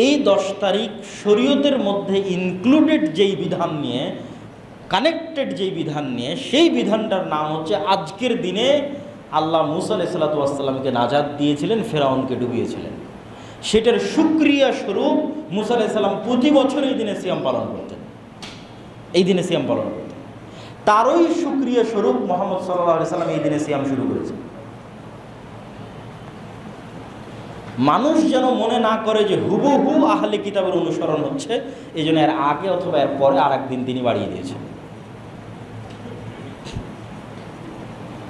এই 10 তারিখ শরীয়তের মধ্যে ইনক্লুডেড যেই বিধান নিয়ে, কানেক্টেড যেই বিধান নিয়ে, সেই বিধানটার নাম হচ্ছে আজকের দিনে আল্লাহ মূসা আলাইহিস সালাতু ওয়াস সালামকে নাজাত দিয়েছিলেন, ফিরআউনকে ডুবিয়েছিলেন। সেটার শুকরিয়া স্বরূপ মূসা আলাইহিস সালাম প্রতি বছর এই দিনে সিয়াম পালন করতেন, এই দিনে সিয়াম পালন করতেন। তারই শুকরিয়া স্বরূপ মুহাম্মদ সাল্লাল্লাহু আলাইহি সাল্লাম এই দিনে সিয়াম শুরু করেছেন। মানুষ যেন মনে না করে যে হুবহু আহলে কিতাবের অনুসরণ হচ্ছে, এই জন্য এর আগে অথবা এর পরে আর একদিন তিনি বাড়িয়ে দিয়েছেন।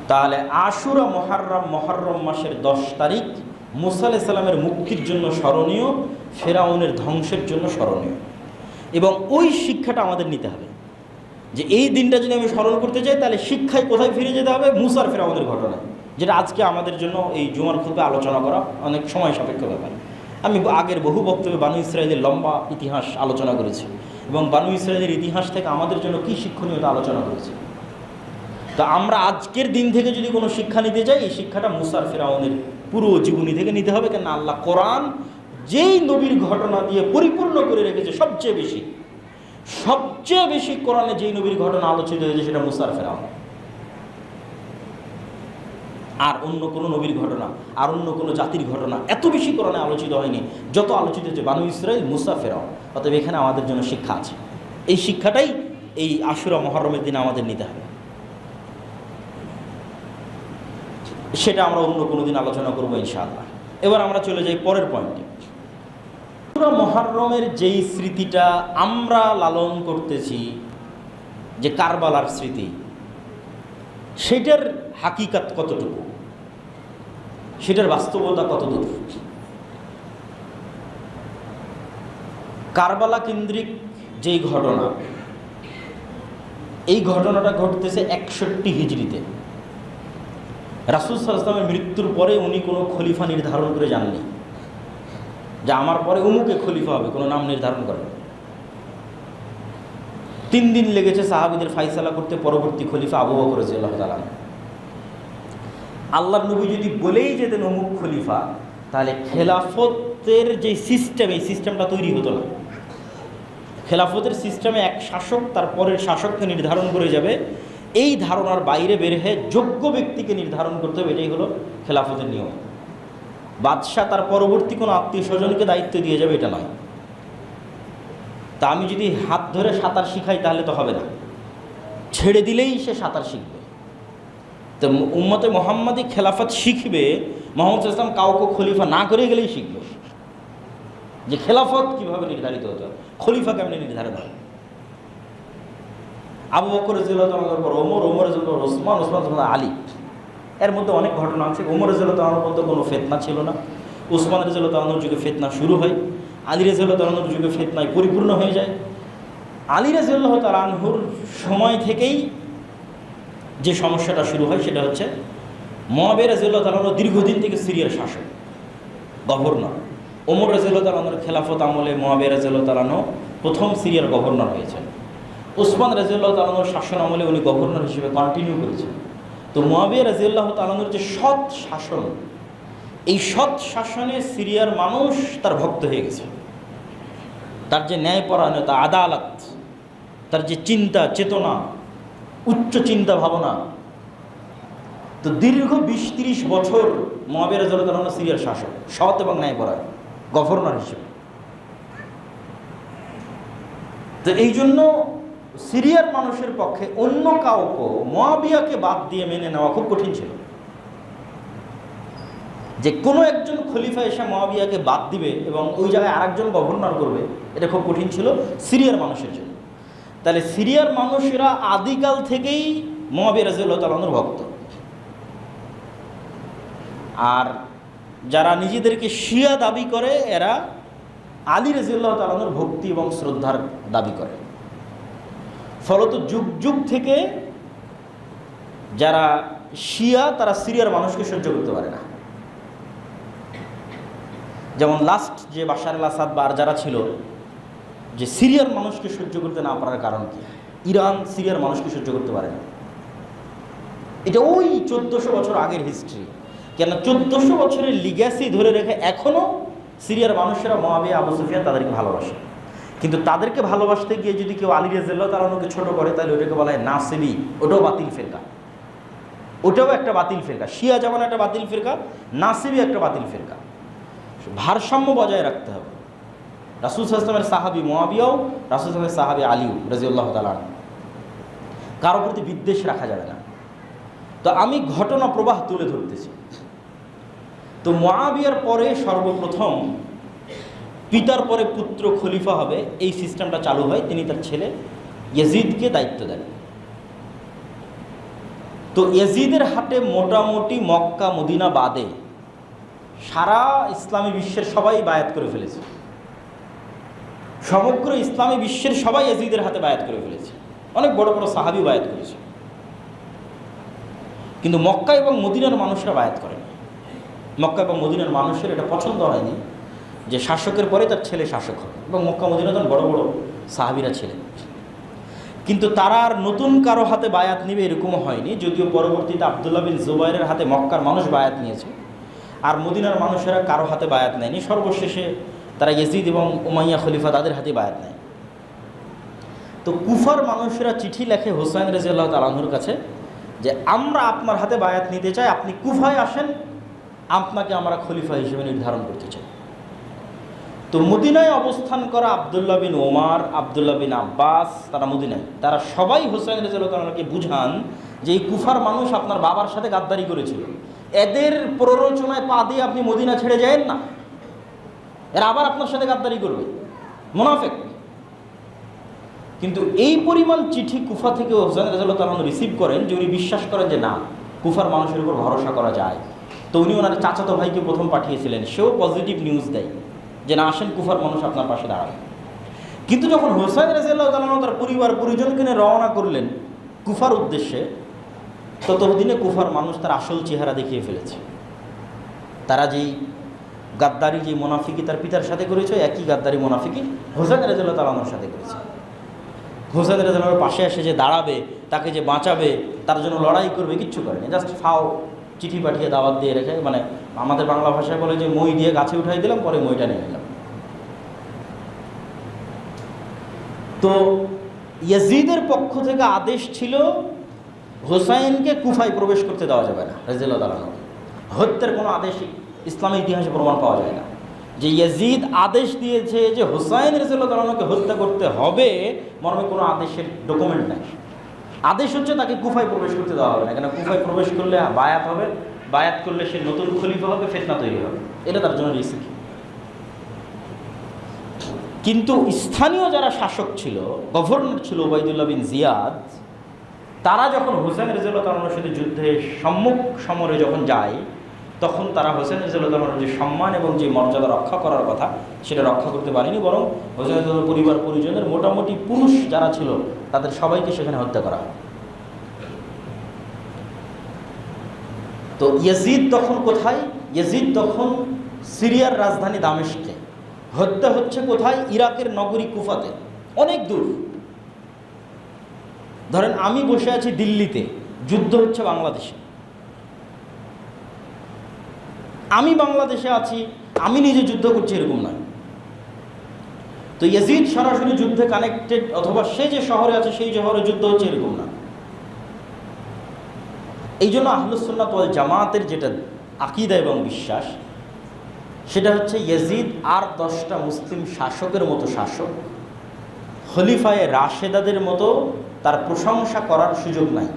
তাহলে আশুরা মুহররম মাসের 10 তারিখ মূসা আলাইহিস সালামের মুক্তির জন্য স্মরণীয়, ফিরআউনের ধ্বংসের জন্য স্মরণীয়। এবং ওই শিক্ষাটা আমাদের নিতে হবে যে এই দিনটা যদি আমি স্মরণ করতে চাই তাহলে শিক্ষায় কোথায় ফিরে যেতে হবে? মূসার ফিরআউনের ঘটনায়, যেটা আজকে আমাদের জন্য এই জুমার খুতবে আলোচনা করা অনেক সময় সাপেক্ষ ব্যাপার। আমি আগের বহু বক্তব্যে বানু ইসরাইলের লম্বা ইতিহাস আলোচনা করেছি এবং বানু ইসরাইলের ইতিহাস থেকে আমাদের জন্য কী শিক্ষণীয়তা আলোচনা করেছি। তো আমরা আজকের দিন থেকে যদি কোনো শিক্ষা নিতে চাই, এই শিক্ষাটা মূসার ফিরআউনের পুরো জীবনী থেকে নিতে হবে। কেন আল্লাহ কোরআন যেই নবীর ঘটনা দিয়ে পরিপূর্ণ করে রেখেছে, সবচেয়ে বেশি কোরআনে যেই নবীর ঘটনা আলোচিত হয়েছে সেটা মূসার ফিরআউন। আর অন্য কোনো নবীর ঘটনা, আর অন্য কোনো জাতির ঘটনা এত বেশি কোরআনে আলোচিত হয়নি যত আলোচিত হয়েছে বানু ইসরাইল, মূসা, ফিরআউন। অতএব এখানে আমাদের জন্য শিক্ষা আছে। এই শিক্ষাটাই এই আশুরা মুহররমের দিনে আমাদের নিতে হবে। সেটা আমরা অন্য কোনো দিন আলোচনা করবো ইনশাআল্লাহ। এবার আমরা চলে যাই পরের পয়েন্টে। আশুরা মুহররমের যেই স্মৃতিটা আমরা লালন করতেছি, যে কারবালার স্মৃতি, সেটার হাকিকাত কতটুকু, সেটার বাস্তবতা কতদূর? কারবালা কেন্দ্রিক যেই ঘটনা, এই ঘটনাটা ঘটতেছে 61 হিজরিতে। রাসূল সাল্লাল্লাহু আলাইহি ওয়াসাল্লামের মৃত্যুর পরে উনি কোনো খলিফা নির্ধারণ করে যাননি যে আমার পরে অমুকে খলিফা হবে, কোনো নাম নির্ধারণ করেন। 3 দিন লেগেছে সাহাবীদের ফাইসালা করতে, পরবর্তী খলিফা আবু বকর রাদিয়াল্লাহু তাআলা। আল্লাহর নবী যদি বলেই যেতেন অমুক খলিফা, তাহলে খেলাফতের যে সিস্টেম, এই সিস্টেমটা তৈরি হতো না। খেলাফতের সিস্টেমে এক শাসক তার পরের শাসককে নির্ধারণ করে যাবে, এই ধারণার বাইরে বের হয়ে যোগ্য ব্যক্তিকে নির্ধারণ করতে হবে, এটাই হলো খেলাফতের নিয়ম। বাদশাহ তার পরবর্তী কোনো আত্মীয় স্বজনকে দায়িত্ব দিয়ে যাবে, এটা নয়। তা আমি যদি হাত ধরে সাঁতার শিখাই তাহলে তো হবে না, ছেড়ে দিলেই সে সাঁতার শিখবে। তো উম্মতে মুহাম্মাদি খেলাফত শিখবে, মুহাম্মদ সাল্লাল্লাহু আলাইহি ওয়াসাল্লাম কাউকে খলিফা না করে গেলেই শিখবে যে খেলাফত কিভাবে নির্ধারিত হতে হয়, খলিফা কেমন নির্ধারিত হয়। আবু বকর রাদিয়াল্লাহু তাআলার পর ওমর, ওমর রাদিয়াল্লাহু তাআলা ওসমান, ওসমান রাদিয়াল্লাহু আলী। এর মধ্যে অনেক ঘটনা আছে। ওমর রাদিয়াল্লাহু তাআলার মধ্যে কোনো ফিতনা ছিল না, ওসমান রাদিয়াল্লাহু তাআলার যুগে ফিতনা শুরু হয়, আলী রাদিয়াল্লাহু তাআলার যুগে ফিতনায় পরিপূর্ণ হয়ে যায়। আলী রাদিয়াল্লাহু তাআলা আনহুর সময় থেকেই যে সমস্যাটা শুরু হয় সেটা হচ্ছে মুআবিয়া রাদিয়াল্লাহু তাআলা দীর্ঘদিন থেকে সিরিয়ার শাসক, গভর্নর। ওমর রাদিয়াল্লাহু তাআলার খেলাফত আমলে মুআবিয়া রাদিয়াল্লাহু তাআলা প্রথম সিরিয়ার গভর্নর হয়েছেন। ওসমান রাদিয়াল্লাহু তাআলার শাসন আমলে উনি গভর্নর হিসেবে কন্টিনিউ করেছেন। তো মুআবিয়া রাদিয়াল্লাহু তাআলার যে সৎ শাসন, এই সৎ শাসনে সিরিয়ার মানুষ তার ভক্ত হয়ে গেছে। তার যে ন্যায়পরায়ণতা, আদালত, তার যে চিন্তা চেতনা, উচ্চ চিন্তা ভাবনা। তো দীর্ঘ 20-30 বছর মুআবিয়া রাদিয়াল্লাহু তাআলা সিরিয়ার শাসক, সৎ এবং ন্যায়পরায়ণ গভর্নর হিসেবে। তো এই জন্য সিরিয়ার মানুষের পক্ষে অন্য কাউকে মুআবিয়াকে বাদ দিয়ে মেনে নেওয়া খুব কঠিন ছিল। যে কোনো একজন খলিফা এসে মুআবিয়াকে বাদ দিবে এবং ওই জায়গায় আরেকজন গভর্নর করবে, এটা খুব কঠিন ছিল সিরিয়ার মানুষের জন্য। তাহলে সিরিয়ার মানুষেরা আদিকাল থেকেই মুআবিয়া রাদিয়াল্লাহু তাআলার ভক্ত। আর যারা নিজেদেরকে শিয়া দাবি করে, এরা আলী রাদিয়াল্লাহু তাআলার ভক্তি এবং শ্রদ্ধার দাবি করে। ফলত যুগ যুগ থেকে যারা শিয়া, তারা সিরিয়ার মানুষকে সহ্য করতে পারে না। যেমন লাস্ট যে বাশার আল আসাদ বা আর যারা ছিল, যে সিরিয়ার মানুষকে সহ্য করতে না পারার কারণ কি? ইরান সিরিয়ার মানুষকে সহ্য করতে পারে না। এটা ওই 1400 বছর আগের হিস্ট্রি। কেন 1400 বছরের লিগ্যাসি ধরে রেখে এখনও সিরিয়ার মানুষেরা মুআবিয়া, আবু সুফিয়ান তাদেরকে ভালোবাসে। কিন্তু তাদেরকে ভালোবাসতে গিয়ে যদি কেউ আলী রাদিয়াল্লাহু তাআলাকে ছোট করে, তাহলে ওটাকে বলা হয় নাসিবি, ওটাও বাতিল ফিরকা। ওটাও একটা বাতিল ফিরকা। শিয়া যেমন একটা বাতিল ফিরকা, নাসিবি একটা বাতিল ফিরকা। ভারসাম্য বজায় রাখতে হবে। রাসূল সাল্লাল্লাহু আলাইহি ওয়াসাল্লামের সাহাবী মুআবিয়াও, রাসূল সাল্লাল্লাহু আলাইহি ওয়াসাল্লামের সাহাবী আলীও রাদিয়াল্লাহু তাআলা, কারো প্রতি বিদ্বেষ রাখা যাবে না। তো আমি ঘটনা প্রবাহ তুলে ধরতেছি। তো মুআবিয়ার পরে সর্বপ্রথম পিতার পরে পুত্র খলিফা হবে, এই সিস্টেমটা চালু হয়। তিনি তার ছেলে ইয়াজিদকে দায়িত্ব দেন। তো ইয়াজিদের হাতে মোটামুটি মক্কা মদিনা বাদে সারা ইসলামী বিশ্বের সবাই বায়াত করে ফেলেছে। সমগ্র ইসলামী বিশ্বের সবাই ইয়াজিদের হাতে বায়াত করে ফেলেছে। অনেক বড় বড় সাহাবী বায়াত করেছে, কিন্তু মক্কা এবং মদিনার মানুষরা বায়াত করেনি। মক্কা এবং মদিনার মানুষের এটা পছন্দ হয়নি যে শাসকের পরে তার ছেলে শাসক হবে, এবং মক্কা মদিনা তখন বড় বড় সাহাবীরা ছিলেন। কিন্তু তারা আর নতুন কারো হাতে বায়াত নেবে এরকমও হয়নি, যদিও পরবর্তীতে আব্দুল্লাহ বিন জুবাইরের হাতে মক্কার মানুষ বায়াত নিয়েছে, আর মদিনার মানুষেরা কারো হাতে বায়াত নেয়নি। সর্বশেষে তারা ইয়াজিদ এবং উমাইয়া খলিফা তাদের হাতে বায়াত নেয়। তো কুফার মানুষেরা চিঠি লেখে হুসাইন রাদিয়াল্লাহু তাআলা আনহুর কাছে যে আমরা আপনার হাতে বায়াত নিতে চাই, আপনি কুফায় আসেন, আপনাকে আমরা খলিফা হিসেবে নির্ধারণ করতে চাই। তো মদিনায় অবস্থান করা আব্দুল্লাহ বিন ওমর, আব্দুল্লাহ বিন আব্বাস, তারা মদিনায়, তারা সবাই হুসাইন রাদিয়াল্লাহু তাআলাকে বুঝান যে এই কুফার মানুষ আপনার বাবার সাথে গাদ্দারি করেছিল, এদের প্ররোচনায় পা দিয়ে আপনি মদিনা ছেড়ে যায়েন না, এরা আবার আপনার সাথে গাদ্দারি করবে, মুনাফিক। কিন্তু এই পরিমাণ চিঠি কুফা থেকে হুসাইন রাদিয়াল্লাহু তাআলা রিসিভ করেন যে উনি বিশ্বাস করেন যে না, কুফার মানুষের উপর ভরসা করা যায়। তো উনি ওনার চাচাতো ভাইকে প্রথম পাঠিয়েছিলেন, সেও পজিটিভ নিউজ দেয় যে না, আসেন কুফার মানুষ আপনার পাশে দাঁড়াবে। কিন্তু যখন হুসাইন রাদিয়াল্লাহু তাআলা তার পরিবার পরিজনকে নিয়ে রওনা করলেন, কুফার উদ্দেশ্যে, ততদিনে কুফার মানুষ তার আসল চেহারা দেখিয়ে ফেলেছে। তারা যেই গাদ্দারি, যে মোনাফিকি তার পিতার সাথে করেছে, একই গাদ্দারি মোনাফিকি হোসেন রাদিয়াল্লাহু তাআলা আনহুর সাথে করেছে। হোসেন রাদিয়াল্লাহু তাআলার পাশে এসে যে দাঁড়াবে, তাকে যে বাঁচাবে, তার জন্য লড়াই করবে, কিচ্ছু করেনি। জাস্ট ফাও চিঠি পাঠিয়ে দাওয়াত দিয়ে রেখে, মানে আমাদের বাংলা ভাষায় বলে যে মই দিয়ে গাছে উঠাই দিলাম, পরে মইটা নিয়ে নিলাম। তো ইয়াজিদের পক্ষ থেকে আদেশ ছিল হোসাইনকে কুফায় প্রবেশ করতে দেওয়া যাবে না রাদিয়াল্লাহু তাআলা। হত্যার কোনো আদেশ ইসলামের ইতিহাসে প্রমাণ পাওয়া যায় না যে ইয়াজিদ আদেশ দিয়েছে যে হোসাইন রাদিয়াল্লাহু তাআলাকে হত্যা করতে হবে, মর্মে কোনো আদেশের ডকুমেন্ট নাই। আদেশ হচ্ছে তাকে কুফায় প্রবেশ করতে দেওয়া হবে না, কেন কুফায় প্রবেশ করলে বায়াত হবে, বায়াত করলে সে নতুন খলিফা হবে, ফিতনা তৈরি হবে, এটা তার জন্য রিস্ক। কিন্তু স্থানীয় যারা শাসক ছিল, গভর্নর ছিল ওবাইদুল্লাহ বিন জিয়াদ, তারা যখন হোসেন রাদিয়াল্লাহু তাআলার সাথে যুদ্ধে সম্মুখ সমরে যখন যায়, তখন তারা হোসেন রাদিয়াল্লাহু তাআলার যে সম্মান এবং যে মর্যাদা রক্ষা করার কথা সেটা রক্ষা করতে পারেনি, বরং হোসেন রাদিয়াল্লাহু পরিবার পরিজনের মোটামুটি পুরুষ যারা ছিল তাদের সবাইকে সেখানে হত্যা করা হয়। তো ইয়াজিদ তখন কোথায়? ইয়াজিদ তখন সিরিয়ার রাজধানী দামেস্কে। হত্যা হচ্ছে কোথায়? ইরাকের নগরী কুফাতে, অনেক দূর। ধরেন আমি বসে আছি দিল্লিতে, যুদ্ধ হচ্ছে বাংলাদেশে। আমি বাংলাদেশে আছি, আমি নিজে যুদ্ধ করছি, এরকম নয়। তো ইয়াজিদ সরাসরি যুদ্ধে কানেক্টেড, অথবা সে যে শহরে আছে সেই শহরে যুদ্ধ হচ্ছে, এরকম না। এই জন্য আহলুস সুন্নাত ওয়াল জামাতের যেটা আকীদা এবং বিশ্বাস, সেটা হচ্ছে ইয়াজিদ আর 10টা মুসলিম শাসকের মতো শাসক, খলিফায়ে রাশেদাদের মতো তার প্রশংসা করার সুযোগ নাই।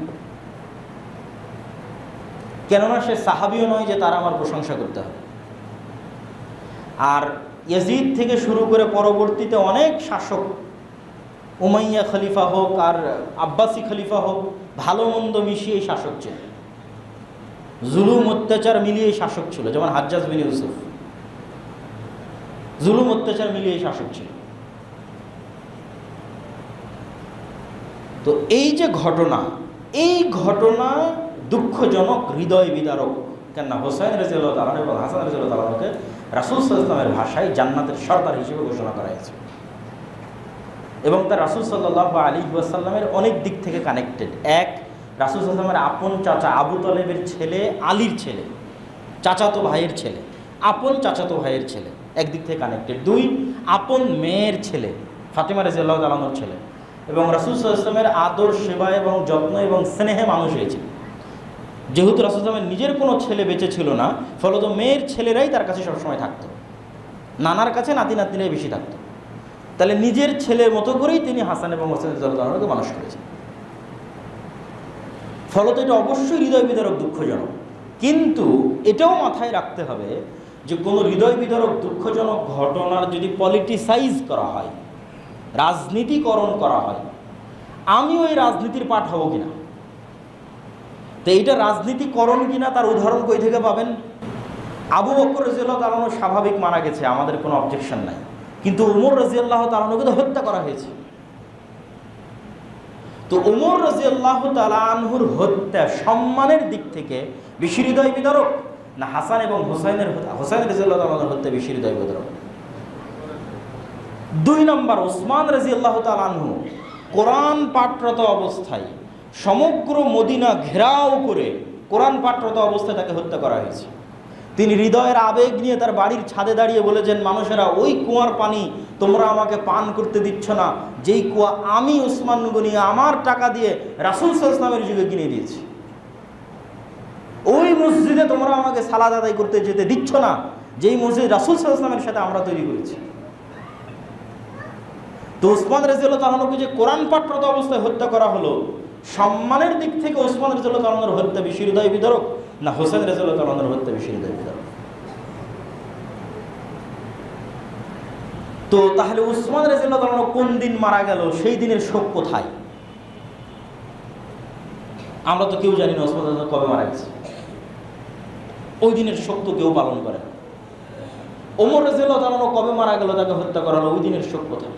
কেননা সে সাহাবিও নয় যে তার আমার প্রশংসা করতে হবে। আর ইয়াজিদ থেকে শুরু করে পরবর্তীতে অনেক শাসক, উমাইয়া খলিফা হোক আর আব্বাসি খলিফা হোক, ভালো মন্দ মিশিয়ে শাসক ছিল, জুলুম অত্যাচার মিলিয়ে শাসক ছিল। যেমন হাজ্জাজ বিন ইউসুফ, জুলুম অত্যাচার মিলিয়ে শাসক ছিল। তো এই যে ঘটনা, এই ঘটনা দুঃখজনক, হৃদয় বিদারক। কেননা হোসেন রাদিয়াল্লাহু তাআলা এবং হাসান রাদিয়াল্লাহু তাআলাকে রাসূল সাল্লাল্লাহু আলাইহি ওয়াসাল্লামের ভাষায় জান্নাতের সরদার হিসেবে ঘোষণা করা হয়েছে, এবং তার রাসূল সাল্লাল্লাহু আলাইহি ওয়াসাল্লামের অনেক দিক থেকে কানেক্টেড। এক, রাসূল সাল্লাল্লাহু আলাইহি ওয়াসাল্লামের আপন চাচা আবু তালেবের ছেলে, আলীর ছেলে, চাচাতো ভাইয়ের ছেলে, আপন চাচাতো ভাইয়ের ছেলে, একদিক থেকে কানেক্টেড। দুই, আপন মেয়ের ছেলে, ফাতিমা রাদিয়াল্লাহু তাআলার ছেলে, এবং রাসূল সাল্লাল্লাহু আলাইহি ওয়াসাল্লামের আদর, সেবা এবং যত্ন এবং স্নেহে মানুষ হয়েছে। যেহেতু রাসূল সাল্লাল্লাহু আলাইহি ওয়াসাল্লামের নিজের কোনো ছেলে বেঁচে ছিল না, ফলত মেয়ের ছেলেরাই তার কাছে সবসময় থাকতো, নানার কাছে নাতি নাতনিরাই বেশি থাকতো। তাহলে নিজের ছেলের মতো করেই তিনি হাসান এবং হোসেন রাদিয়াল্লাহু তাআলাকে মানুষ করেছেন। ফলত এটা অবশ্যই হৃদয় বিদারক, দুঃখজনক। কিন্তু এটাও মাথায় রাখতে হবে যে কোনো হৃদয় বিদারক দুঃখজনক ঘটনার যদি পলিটিসাইজ করা হয়, রাজনীতিকরণ করা হয়, আমি ওই রাজনীতির পাঠ হব কিনা। তো এইটা রাজনীতিকরণ কিনা তার উদাহরণ কই থেকে পাবেন? আবু বকর রাদিয়াল্লাহু তাআলা স্বাভাবিক মারা গেছে, আমাদের কোনো অবজেকশন নাই, কিন্তু ওমর রাদিয়াল্লাহু তাআলাকে তো হত্যা করা হয়েছে। তো ওমর রাদিয়াল্লাহু তাআলা আনহুর হত্যা সম্মানের দিক থেকে বেশি হৃদয় বিদারক, না হাসান এবং হোসেন রাদিয়াল্লাহু তাআলার হত্যা বেশি হৃদয় বিদারক? 2 নম্বর, ওসমান রাদিয়াল্লাহু তাআলা আনহু কোরআন পাঠরত অবস্থায় সমগ্র মদিনা ঘেরাও করে কোরআন পাঠরত অবস্থায় তাকে হত্যা করা হয়েছে। তিনি হৃদয়ের আবেগ নিয়ে তার বাড়ির ছাদে দাঁড়িয়ে বলেছেন, মানুষেরা ওই কুয়ার পানি তোমরা আমাকে পান করতে দিচ্ছ না, যেই কুয়া আমি ওসমান গনি আমার টাকা দিয়ে রাসূল সাল্লাল্লাহু আলাইহি ওয়াসাল্লামের যুগে কিনে দিয়েছি। ওই মসজিদে তোমরা আমাকে সালাত আদায় করতে যেতে দিচ্ছ না, যেই মসজিদ রাসূল সাল্লাল্লাহু আলাইহি ওয়াসাল্লামের সাথে আমরা তৈরি করেছি। তো ওসমান রাদিয়াল্লাহু তাআলাকে যে কোরআন পাঠরত অবস্থায় হত্যা করা হলো, সম্মানের দিক থেকে ওসমান রাদিয়াল্লাহু তাআলার হত্যা বেশি হৃদয় বিদারক, না হোসেন রাদিয়াল্লাহু তাআলার হত্যা বেশি হৃদয় বিদারক? তো তাহলে ওসমান রাদিয়াল্লাহু তাআলা কোন দিন মারা গেল, সেই দিনের শোক কোথায়? আমরা তো কেউ জানি না ওসমান রাদিয়াল্লাহু কবে মারা গেছে, ওই দিনের শোক তো কেউ পালন করে না। ওমর রাদিয়াল্লাহু তাআলা কবে মারা গেল, তাকে হত্যা করা হলো, ওই দিনের শোক কোথায়?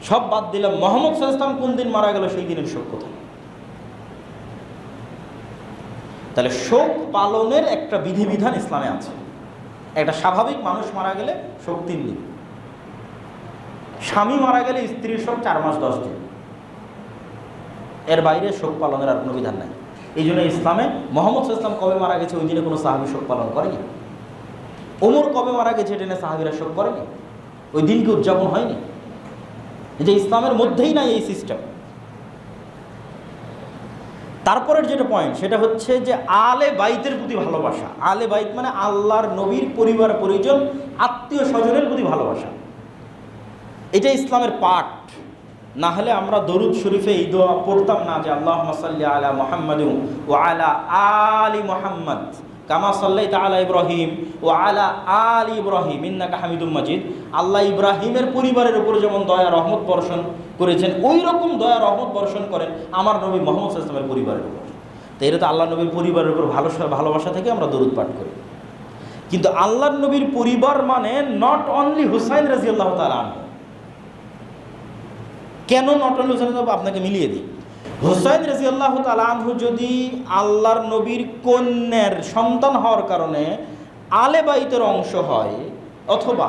সব বাদ দিলাম, মুহাম্মদ সাল্লাল্লাহু আলাইহি ওয়াসাল্লাম কোন দিন মারা গেল, সেই দিনের শোক কোথায়? তাহলে শোক পালনের একটা বিধিবিধান ইসলামে আছে। একটা স্বাভাবিক মানুষ মারা গেলে শোক 3 দিন, স্বামী মারা গেলে স্ত্রীর শোক 4 মাস 10 দিন, এর বাইরে শোক পালনের আর কোনো বিধান নাই। এই জন্য ইসলামে মুহাম্মদ সাল্লাল্লাহু আলাইহি ওয়াসাল্লাম কবে মারা গেছে ওই দিনে কোনো সাহাবী শোক পালন করেনি। ওমর কবে মারা গেছে এটা নিয়ে সাহাবীরা শোক করেনি, ওই দিনকে উদযাপন হয়নি। এটা ইসলামের মধ্যেই নাই এই সিস্টেম। তারপরের যেটা পয়েন্ট সেটা হচ্ছে যে আলে বাইতের প্রতি ভালোবাসা। আলে বাইত মানে আল্লাহর নবীর পরিবার পরিজন আত্মীয় স্বজনের প্রতি ভালোবাসা। এটা ইসলামের পার্ট। না হলে আমরা দরুদ শরীফে এই দোয়া পড়তাম না যে আল্লাহুম্মা সাল্লি আলা মুহাম্মাদ ওয়া আলা আলি মুহাম্মাদ কামা সাল্লাইতা আলা ইব্রাহিম ওয়া আলা আলি ইব্রাহিম ইন্নাকা হামিদুম মাজিদ। আল্লাহ ইব্রাহিমের পরিবারের উপর যেমন দয়া রহমত বর্ষণ করেছেন ওই রকম দয়া রহমত বর্ষণ করেন আমার নবী মুহাম্মদ সাল্লাল্লাহু আলাইহি ওয়াসাল্লামের পরিবারের উপর। তো এটা তো আল্লাহ নবীর পরিবারের উপর ভালোবাসা থেকে আমরা দরুদ পাঠ করি। কিন্তু আল্লাহর নবীর পরিবার মানে নট অনলি হুসাইন রাদিয়াল্লাহু তাআলা আনহু। কেন নট অনলি হুসাইন? আপনাকে মিলিয়ে দিই। হুসাইন রাদিয়াল্লাহু তাআলা আনহু যদি আল্লাহর নবীর কন্যার সন্তান হওয়ার কারণে আলে বাইতের অংশ হয়, অথবা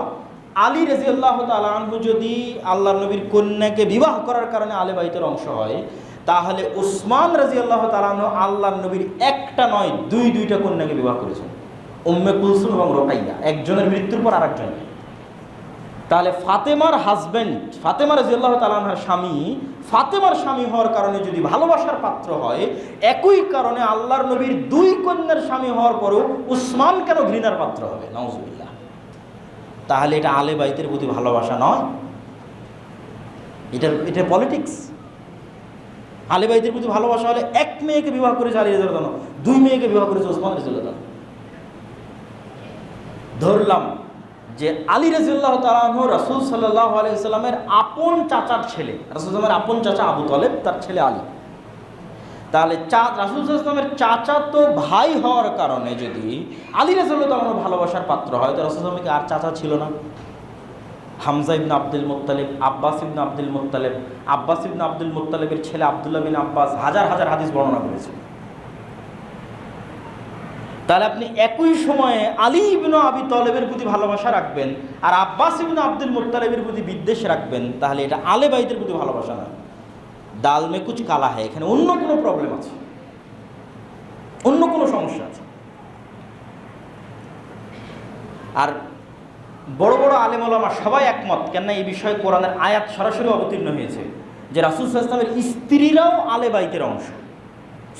আলী রাদিয়াল্লাহু তাআলা আনহু যদি আল্লাহর নবীর কন্যাকে বিবাহ করার কারণে আলে বাইতের অংশ হয়, তাহলে উসমান রাদিয়াল্লাহু তাআলা আনহু আল্লাহর নবীর একটা নয় দুইটা কন্যাকে বিবাহ করেছেন, উম্মে কুলসুম এবং রোকাইয়া, একজনের মৃত্যুর পর আরেকজন। তাহলে ফাতেমার হাজব্যান্ড, ফাতেমা রাদিয়াল্লাহু তাআলা আনহার স্বামী, ফাতেমার স্বামী হওয়ার কারণে যদি ভালোবাসার পাত্র হয়, একই কারণে আল্লাহর নবীর 2 কন্যার স্বামী হওয়ার পরও উসমান কেন ঘৃণার পাত্র হবে? নাউজুবিল্লাহ। তাহলে এটা আলে বাইতের প্রতি ভালোবাসা নয়, এটা পলিটিক্স। আলে বাইতের প্রতি ভালোবাসা হলে 1 মেয়েকে বিবাহ করেছে আলী রাদিয়াল্লাহু তাআলা, 2 মেয়েকে বিবাহ করেছে উসমান রাদিয়াল্লাহু তাআলা। ধরলাম যে আলী রাদিয়াল্লাহু তাআলা আনহু রাসূল সাল্লাল্লাহু আলাইহি ওয়াসাল্লামের আপন চাচার ছেলে, রাসূল সাল্লাল্লাহু আপন চাচা আবু তালেব, তার ছেলে আলী। তাহলে রাসূল সাল্লাল্লাহু আলাইহি ওয়াসাল্লামের চাচা তো ভাই হওয়ার কারণে যদি আলী রাদিয়াল্লাহু তাআলা আনহু ভালোবাসার পাত্র হয়, তো রাসূল সাল্লাল্লাহু আলাইহি ওয়াসাল্লামের আর চাচা ছিল না? হামজা ইবনে আব্দুল মুত্তালিব, আব্বাস ইবনে আব্দুল মুত্তালিব, আব্বাস ইবনে আব্দুল মুত্তালিবের ছেলে আব্দুল্লাহ বিন আব্বাস হাজার হাজার হাদিস বর্ণনা করেছেন। তাহলে আপনি একই সময়ে আলী ইবনে আবি তালেবের প্রতি ভালোবাসা রাখবেন আর আব্বাস ইবনে আব্দুল মুত্তালিবের প্রতি বিদ্বেষ রাখবেন, তাহলে এটা আলে বাইতের প্রতি ভালোবাসা না। ডাল মে কুছ কালা হয়, এখানে অন্য কোনো প্রবলেম আছে, অন্য কোনো সমস্যা আছে। আর বড় বড় আলেম ওলামা সবাই একমত, কেননা এই বিষয়ে কোরআনের আয়াত সরাসরি অবতীর্ণ হয়েছে যে রাসূল সাল্লাল্লাহু আলাইহি ওয়াসাল্লামের স্ত্রীরাও আলে বাইতের অংশ।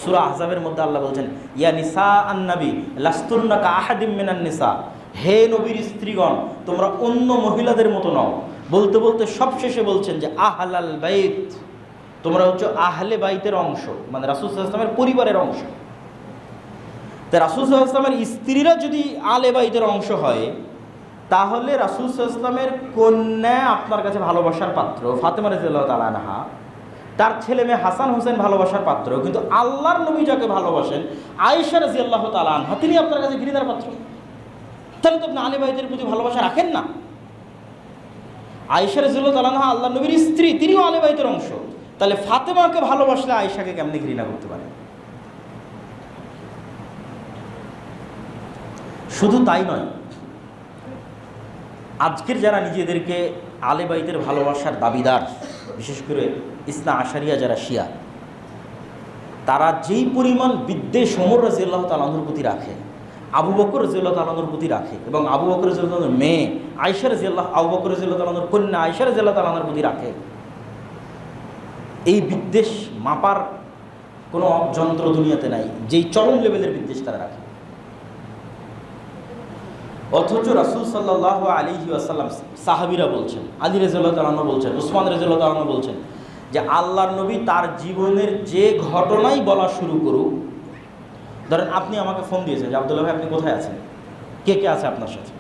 সূরা আহজাবের মধ্যে আল্লাহ বলছেন, ইয়া নিসা আন-নবী লাস্তুন্না কা আহাদিম মিনান নিসা, হে নবীর স্ত্রীগণ তোমরা অন্য মহিলাদের মতো নও। বলতে বলতে সবশেষে বলছেন যে আহলাল বাইত, তোমরা হচ্ছে আহলে বাইতের অংশ, মানে রাসূল সাল্লাল্লাহু আলাইহি ওয়াসাল্লামের পরিবারের অংশ। তো রাসূল সাল্লাল্লাহু আলাইহি ওয়াসাল্লামের স্ত্রীরা যদি আলে বাইতের অংশ হয়, তাহলে রাসূল সাল্লাল্লাহু আলাইহি ওয়াসাল্লামের কন্যা আপনার কাছে ভালোবাসার পাত্র ফাতেমা রাদিয়াল্লাহু তাআলা আনহা, তার ছেলে মেয়ে হাসান হোসেন ভালোবাসার পাত্র, কিন্তু আল্লাহর নবী যাকে ভালোবাসেন আয়েশা রাদিয়াল্লাহু তাআলা আনহা তিনি আপনার কাছে ঘৃণার পাত্র। তাহলে তো আপনি আলে বাইতের প্রতি ভালোবাসা রাখেন না। আয়েশা রাদিয়াল্লাহু তাআলা আনহা আল্লাহর নবীর স্ত্রী, তিনিও আলে বাইতের অংশ। তাহলে ফাতেমাকে ভালোবাসলে আয়েশাকে কেমনে ঘৃণা করতে পারে? শুধু তাই নয়, আজকের যারা নিজেদেরকে আলে বাইতের ভালোবাসার দাবিদার, বিশেষ করে ইসনা আশারিয়া যারা শিয়া, তারা যেই পরিমাণ বিদ্বেষ ওমর রাদিয়াল্লাহু তাআলা আনহুর প্রতি রাখে, আবু বকর রাদিয়াল্লাহু তাআলা আনহুর প্রতি রাখে, এবং আবু বকর রাদিয়াল্লাহু তাআলার মেয়ে আয়েশা রাদিয়াল্লাহু, আবু বকর রাদিয়াল্লাহু তাআলা আনহুর কন্যা আয়েশা রাদিয়াল্লাহু তাআলা আনহার প্রতি রাখে, এই বিদ্বেষ মাপার কোনো যন্ত্র দুনিয়াতে নাই, যেই চরম লেভেলের বিদ্বেষ তারা রাখে। অথচ রাসূল সাল্লাল্লাহু আলাইহি ওয়াসাল্লাম, সাহাবীরা বলছেন, আলী রাদিয়াল্লাহু তাআলা আনহু বলছেন, উসমান রাদিয়াল্লাহু তাআলা আনহু বলছেন যে আল্লাহর নবী তার জীবনের যে ঘটনাই বলা শুরু করুক, ধরেন আপনি আমাকে ফোন দিয়েছেন যে আব্দুল্লাহ ভাই আপনি কোথায় আছেন, কে কে আছে আপনার সাথে,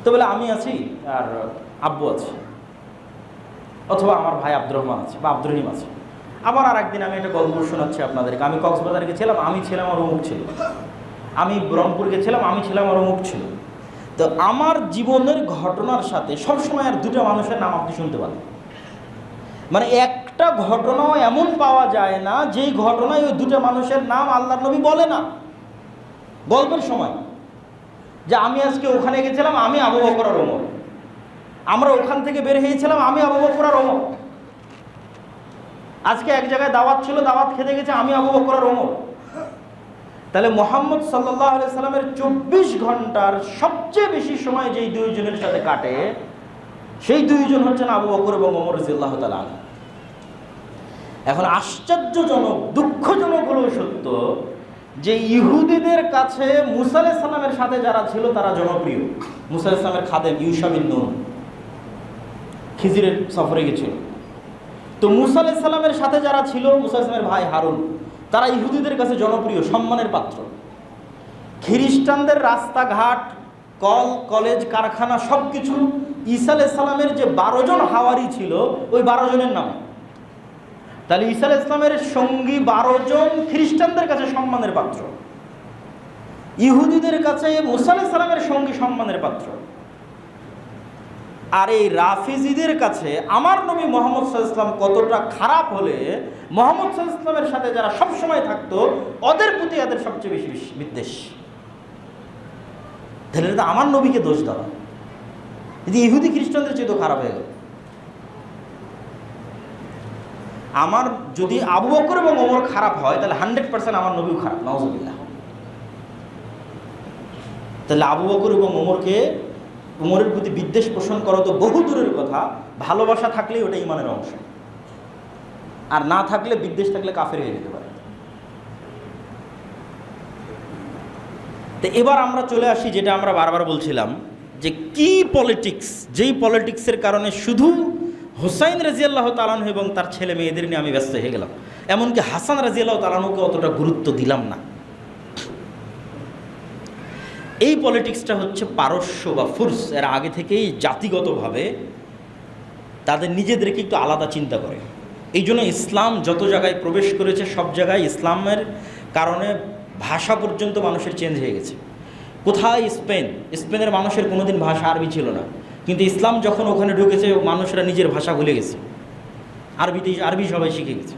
তো বলে আমি আছি আর আব্বু আছে, অথবা আমার ভাই আব্দুর রহমান আছে বা আব্দুর রহিম আছে। আবার আর একদিন আমি একটা গল্প শোনাচ্ছি আপনাদেরকে, আমি কক্সবাজারে গেছিলাম, আমি ছিলাম আর অমুক ছিল, আমি রংপুর গেছিলাম, আমি ছিলাম আর অমুক ছিল। তো আমার জীবনের ঘটনার সাথে সবসময় আর 2টা মানুষের নাম আপনি শুনতে পারেন, মানে একটা ঘটনাও এমন পাওয়া যায় না যেই ঘটনায় ওই 2টা মানুষের নাম আল্লাহর নবী বলে না। গল্পের সময়, যে আমি আজকে ওখানে গেছিলাম, আমি আবু বকর আর ওমর, আমরা ওখান থেকে বের হয়েছিলাম, আমি আবু বকর আর ওমর, আজকে এক জায়গায় দাওয়াত ছিল, দাওয়াত খেতে গেছে, আমি আবু বকর আর ওমর। তাহলে মুহাম্মদ সাল্লাল্লাহু আলাইহি সাল্লামের 24 ঘন্টার সবচেয়ে বেশি সময় যেই দুইজনের সাথে কাটে, সেই দুইজন হচ্ছেন আবু বকর এবং ওমর রাদিয়াল্লাহু তাআলা আনহু। এখন আশ্চর্যজনক, দুঃখজনক হলেও সত্য যে ইহুদিদের কাছে মুসা আলাইহিস সালামের সাথে যারা ছিল তারা জনপ্রিয়। মুসা আলাইহিস সালামের খাদেম ইউশা বিন নুন খিজিরের সফরে গেছিল, তো মুসা আলাইহিস সালামের সাথে যারা ছিল, মুসা আলাইহিস সালামের ভাই হারুন, তারা ইহুদিদের কাছে জনপ্রিয়, সম্মানের পাত্র। খ্রিস্টানদের রাস্তাঘাট, কলেজ, কারখানা সব কিছু ঈসা আলাইহিস সালামের যে 12 জন হাওয়ারি ছিল, ওই 12 জনের নামে। তাহলে ঈসা আলাইহিস সালামের সঙ্গী 12 জন খ্রিস্টানদের কাছে সম্মানের পাত্র, ইহুদিদের কাছে মুসা আলাইহিস সালামের সঙ্গী সম্মানের পাত্র। আর এই রাফিজিদের কাছে আমার নবী মুহাম্মদ সাল্লাল্লাহু আলাইহি ওয়াসাল্লাম কতটা খারাপ হলে মুহাম্মদ সাল্লাল্লাহু আলাইহি ওয়াসাল্লামের সাথে যারা সব সময় থাকতো, ওদের প্রতি এদের সবচেয়ে বেশি বিদ্বেষ। তাহলে এটা আমার নবীকে দোষ দেওয়া, যদি ইহুদি খ্রিস্টানদের চেয়ে তো খারাপ হয়ে গেল। আমার যদি আবু বকর এবং ওমর খারাপ হয়, তাহলে 100% আমার নবীও খারাপ, নাউজুবিল্লাহ। তাহলে আবু বকর এবং ওমরের প্রতি বিদ্বেষ পোষণ করা তো বহু দূরের কথা, ভালোবাসা থাকলেই ওটা ইমানের অংশ, আর না থাকলে, বিদ্বেষ থাকলে কাফের হয়ে যেতে পারে। তো এবার আমরা চলে আসি যেটা আমরা বারবার বলছিলাম, যে কি পলিটিক্স, যেই পলিটিক্সের কারণে শুধু হুসাইন রাদিয়াল্লাহু তাআলা আনহু এবং তার ছেলে মেয়েদের নিয়ে আমি ব্যস্ত হয়ে গেলাম, এমনকি হাসান রাদিয়াল্লাহু তাআলা আনহুকে অতটা গুরুত্ব দিলাম না। এই পলিটিক্সটা হচ্ছে পারস্য বা ফুরস, এর আগে থেকেই জাতিগতভাবে তাদের নিজেদেরকে একটু আলাদা চিন্তা করে। এই জন্য ইসলাম যত জায়গায় প্রবেশ করেছে, সব জায়গায় ইসলামের কারণে ভাষা পর্যন্ত মানুষের চেঞ্জ হয়ে গেছে। কোথায় স্পেনের মানুষের কোনোদিন ভাষা আরবি ছিল না, কিন্তু ইসলাম যখন ওখানে ঢুকেছে, মানুষরা নিজের ভাষা ভুলে গেছে, আরবি সবাই শিখে গেছে।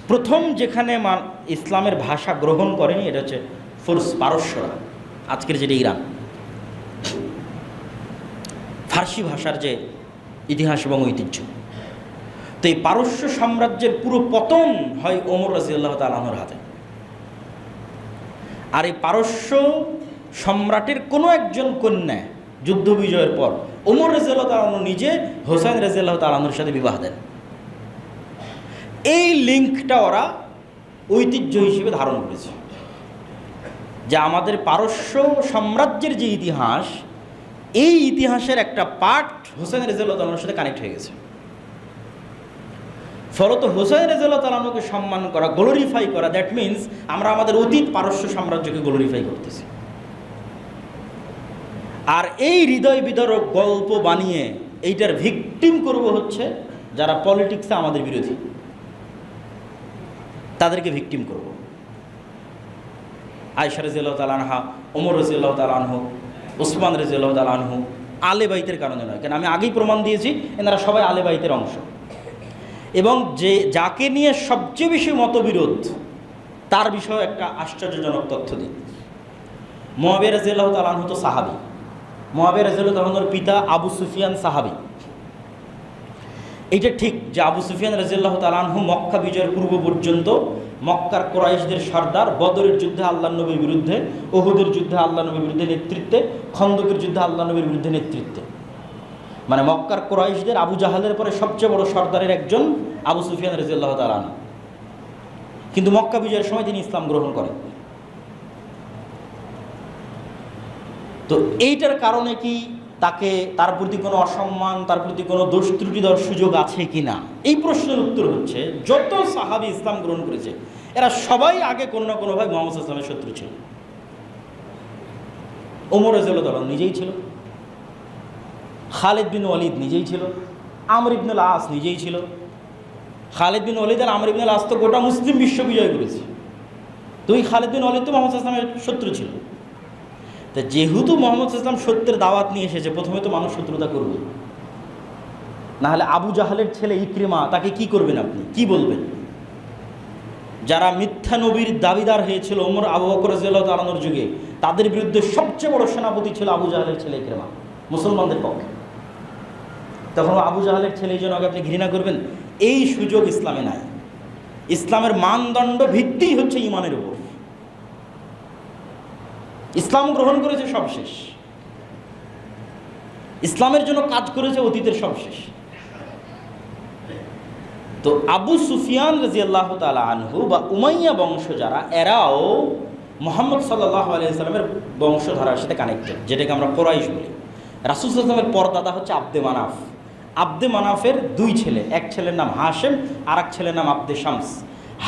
প্রথম যেখানে ইসলামের ভাষা গ্রহণ করেনি, এটা হচ্ছে ফুরস, পারস্যরা, আজকের যেটা ইরান। ফার্সি ভাষার যে ইতিহাস এবং ঐতিহ্য, তো এই পারস্য সাম্রাজ্যের পুরো পতন হয় ওমর রাদিয়াল্লাহু তাআলা আনহুর হাতে। আর এই পারস্য সম্রাটের কোনো একজন কন্যা যুদ্ধ বিজয়ের পর ওমর রাদিয়াল্লাহু তাআলা আনহু নিজে হুসাইন রাদিয়াল্লাহু তাআলা আনহুর সাথে বিবাহ দেন। এই লিঙ্কটা ওরা ঐতিহ্য হিসেবে ধারণ করেছে, যে আমাদের পারস্য সাম্রাজ্যের যে ইতিহাস, এই ইতিহাসের একটা পার্ট হুসাইন রাদিয়াল্লাহু তাআলার সাথে কানেক্ট হয়ে গেছে। ফলত হুসাইন রাদিয়াল্লাহু তাআলা আনহুকে সম্মান করা, গ্লোরিফাই করা, দ্যাট মিনস আমরা আমাদের অতীত পারস্য সাম্রাজ্যকে গ্লোরিফাই করতেছি। আর এই হৃদয় বিদারক গল্প বানিয়ে এইটার ভিকটিম করব হচ্ছে যারা পলিটিক্সে আমাদের বিরোধী, তাদেরকে ভিকটিম করব। আয়েশা রাদিয়াল্লাহু তাআলা আনহা, ওমর রাদিয়াল্লাহু তাআলা আনহু, ওসমান রাদিয়াল্লাহু তাআলা আনহু আলে বাইতের কারণে নয়, কেন আমি আগেই প্রমাণ দিয়েছি এনারা সবাই আলে বাইতের অংশ। এবং যাকে নিয়ে সবচেয়ে বেশি মতবিরোধ, তার বিষয়ে একটা আশ্চর্যজনক তথ্য দিই। মুআবিয়া রাদিয়াল্লাহু তাআলা আনহু তো সাহাবী, মুআবিয়া রাদিয়াল্লাহু তাআলা আনহুর পিতা আবু সুফিয়ান সাহাবী। এইটা ঠিক যে আবু সুফিয়ান রাদিয়াল্লাহু তাআলা আনহু মক্কা বিজয়ের পূর্ব পর্যন্ত মক্কার কুরাইশদের সর্দার, বদরের যুদ্ধে আল্লাহর নবীর বিরুদ্ধে, উহুদের যুদ্ধে আল্লাহর নবীর বিরুদ্ধে নেতৃত্বে, খন্দকের যুদ্ধে আল্লাহর নবীর বিরুদ্ধে নেতৃত্বে, মানে মক্কার কুরাইশদের আবু জাহালের পরে সবচেয়ে বড় সর্দারের একজন আবু সুফিয়ান রাদিয়াল্লাহু তাআলা আনহু। কিন্তু মক্কা বিজয়ের সময় তিনি ইসলাম গ্রহণ করেন। তো এইটার কারণে কি তার প্রতি কোনো অসম্মান, তার প্রতি কোনো দোষ ত্রুটি দেওয়ার সুযোগ আছে কি না, এই প্রশ্নের উত্তর হচ্ছে যত সাহাবী ইসলাম গ্রহণ করেছে এরা সবাই আগে কোনো না কোনোভাবে মুহাম্মদ সাল্লাল্লাহু আলাইহি ওয়াসাল্লামের শত্রু ছিল। ওমর রাদিয়াল্লাহু তাআলা নিজেই ছিল, খালিদ বিন ওয়ালিদ নিজেই ছিল, আমর ইবনুল আস নিজেই ছিল। খালিদ বিন ওয়ালিদ আর আমর ইবনুল আস তো গোটা মুসলিম বিশ্ব বিজয় করেছে, তো ওই খালিদ বিন ওয়ালিদ তো মুহাম্মদ সাল্লাল্লাহু আলাইহি ওয়াসাল্লামের শত্রু ছিল। তা যেহেতু মুহাম্মদ সাল্লাল্লাহু আলাইহি ওয়াসাল্লাম সত্যের দাওয়াত নিয়ে এসেছে, প্রথমে তো মানুষ শত্রুতা করবে, না হলে আবু জাহালের ছেলে ইকরিমা, তাকে কি করবেন আপনি, কি বলবেন? যারা মিথ্যা নবীর দাবিদার হয়েছিল ওমর আবু বকর রাদিয়াল্লাহু তাআলা আনহুর যুগে, তাদের বিরুদ্ধে সবচেয়ে বড় সেনাপতি ছিল আবু জাহেলের ছেলে ইকরামা, মুসলমানদের পক্ষে। তখন আবু জাহেলের ছেলে এই জন্য আপনি ঘৃণা করবেন, এই সুযোগ ইসলামে নাই। ইসলামের মানদণ্ড ভিত্তি হচ্ছে ইমানের উপর। ইসলাম গ্রহণ করেছে সব শেষ, ইসলামের জন্য কাজ করেছে অতীতের সব শেষ। তো আবু সুফিয়ান রাদিয়াল্লাহু তাআলা আনহু বা উমাইয়া বংশ যারা, এরাও মুহাম্মদ সাল্লাল্লাহু আলাইহি ওয়াসাল্লামের বংশধারার সাথে কানেক্টেড, যেটাকে আমরা কুরাইশ বলি। রাসূল সাল্লাল্লাহু আলাইহি ওয়াসাল্লামের পরদাদা হচ্ছে আব্দে মানাফ। আব্দে মানাফের দুই ছেলে, এক ছেলের নাম হাশেম আর এক ছেলের নাম আব্দে শামস।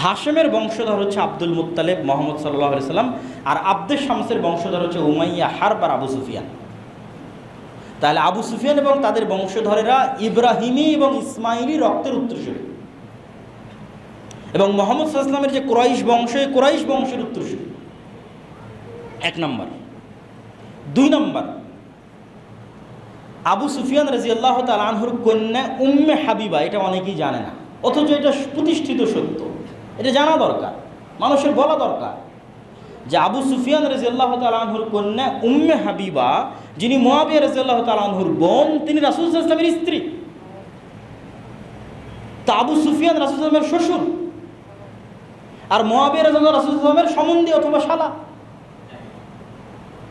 হাশেমের বংশধর হচ্ছে আব্দুল মুত্তালিব, মুহাম্মদ সাল্লাল্লাহু আলাইহি ওয়াসাল্লাম, আর আব্দে শামসের বংশধর হচ্ছে উমাইয়া হারব আর আবু সুফিয়ান। তাহলে আবু সুফিয়ান এবং তাদের বংশধরেরা ইব্রাহিমী এবং ইসমাইলি রক্তের উত্তরসূরি, এবং মুহাম্মদ সাল্লাল্লাহু আলাইহি ওয়াসাল্লামের যে কুরাইশ বংশ, এই কুরাইশ বংশের উত্তরসূরি। এক নম্বর। দুই নম্বর, আবু সুফিয়ান রাদিয়াল্লাহু তাআলা আনহুর কন্যা উম্মে হাবিবা, এটা অনেকেই জানে না, অথচ এটা প্রতিষ্ঠিত সত্য, এটা জানা দরকার, মানুষের বলা দরকার যে আবু সুফিয়ান রাদিয়াল্লাহু তাআলা আনহুর কন্যা উম্মে হাবিবা, যিনি মুআবিয়া রাদিয়াল্লাহু তাআলা আনহুর বোন, তিনি রাসূল সাল্লাল্লাহু আলাইহি ওয়াসাল্লামের স্ত্রী। তা আবু সুফিয়ান রাসূল সাল্লাল্লাহু আলাইহি ওয়াসাল্লামের শ্বশুর, আর মুআবিয়া রাদিয়াল্লাহু রাসূল সাল্লাল্লাহু আলাইহি ওয়াসাল্লামের সম্বন্ধী অথবা শালা।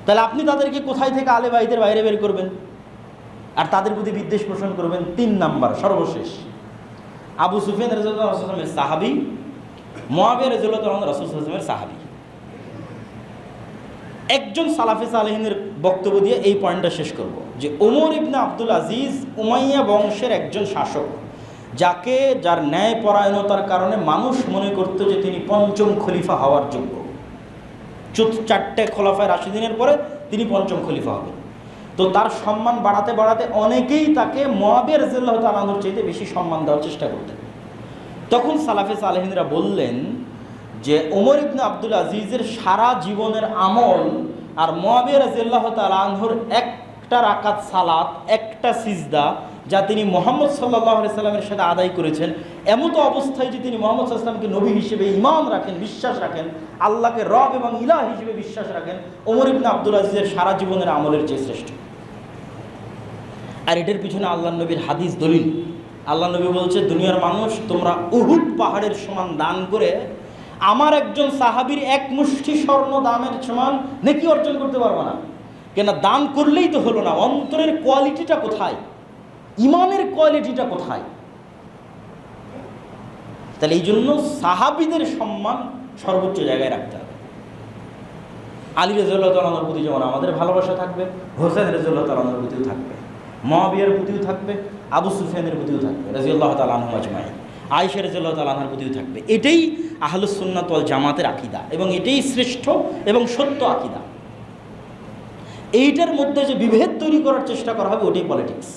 তাহলে আপনি তাদেরকে কোথায় থেকে আলে বাইতের বাইরে বের করবেন আর তাদের প্রতি বিদ্বেষ পোষণ করবেন? তিন নাম্বার, সর্বশেষ, আবু সুফিয়ান রাদিয়াল্লাহু রাসূল সাল্লাল্লাহু আলাইহি ওয়াসাল্লামের সাহাবী, মুআবিয়া রাদিয়াল্লাহু তাআলা রাসূল সাল্লাল্লাহু আলাইহি ওয়াসাল্লামের সাহাবী। একজন সালাফে সালেহিনের বক্তব্য দিয়ে এই পয়েন্টটা শেষ করব যে ওমর ইবনে আব্দুল আজিজ উমাইয়া বংশের একজন শাসক, যার ন্যায় পরায়ণতার কারণে মানুষ মনে করত যে তিনি পঞ্চম খলিফা হওয়ার যোগ্য। চারটে খোলাফায়ে রাশিদিনের পরে তিনি পঞ্চম খলিফা হবেন। তো তার সম্মান বাড়াতে বাড়াতে অনেকেই তাকে মুআবিয়া রাদিয়াল্লাহু তাআলা আনহুর চাইতে বেশি সম্মান দেওয়ার চেষ্টা করতেন। তখন সালাফে সালেহিনরা বললেন যে ওমর ইবনে আব্দুল আজিজের সারা জীবনের আমল আর মুআবিয়া রাদিয়াল্লাহু তাআলা আনহুর একটা রাকাত সালাত, একটা সিজদা, যা তিনি মুহাম্মদ সাল্লাল্লাহু আলাইহি সাল্লামের সাথে আদায় করেছেন, এমতো অবস্থায় যে তিনি মুহাম্মদ সাল্লাল্লাহু আলাইহি সাল্লামকে নবী হিসেবে ঈমান রাখেন, বিশ্বাস রাখেন, আল্লাহকে রব এবং ইলাহ হিসেবে বিশ্বাস রাখেন, ওমর ইবনে আব্দুল আজিজের সারা জীবনের আমলের চেয়ে শ্রেষ্ঠ। আর এটার পিছনে আল্লাহর নবীর হাদিস দলিল। আল্লাহ নবী বলছে, দুনিয়ার মানুষ, তোমরা উহুদ পাহাড়ের সমান দান করে আমার একজন সাহাবীর এক মুষ্টি স্বর্ণ দামের সমান নেকি অর্জন করতে পারবে না। কেন? দান করলেই তো হলো না, অন্তরের কোয়ালিটিটা কোথায়, ইমানের কোয়ালিটিটা কোথায়? তাহলে এই জন্য সাহাবীদের সম্মান সর্বোচ্চ জায়গায় রাখতে হবে। আলী রাদিয়াল্লাহু তাআলা আনহুর প্রতি যেমন আমাদের ভালোবাসা থাকবে, হোসেন রাদিয়াল্লাহু তাআলা আনহুর প্রতিও থাকবে, মুআবিয়ার প্রতিও থাকবে, আবু সুফিয়ানের প্রতিও থাকবে রাদিয়াল্লাহু তাআলা আনহুম আজমাইন, আয়েশা রাদিয়াল্লাহু তাআলা আনহার প্রতিও থাকবে। এটাই আহলুস সুন্নাত ওয়াল জামাতের আকীদা, এবং এটাই শ্রেষ্ঠ এবং সত্য আকীদা। এইটার মধ্যে যে বিভেদ তৈরি করার চেষ্টা করা হবে, ওটাই পলিটিক্স।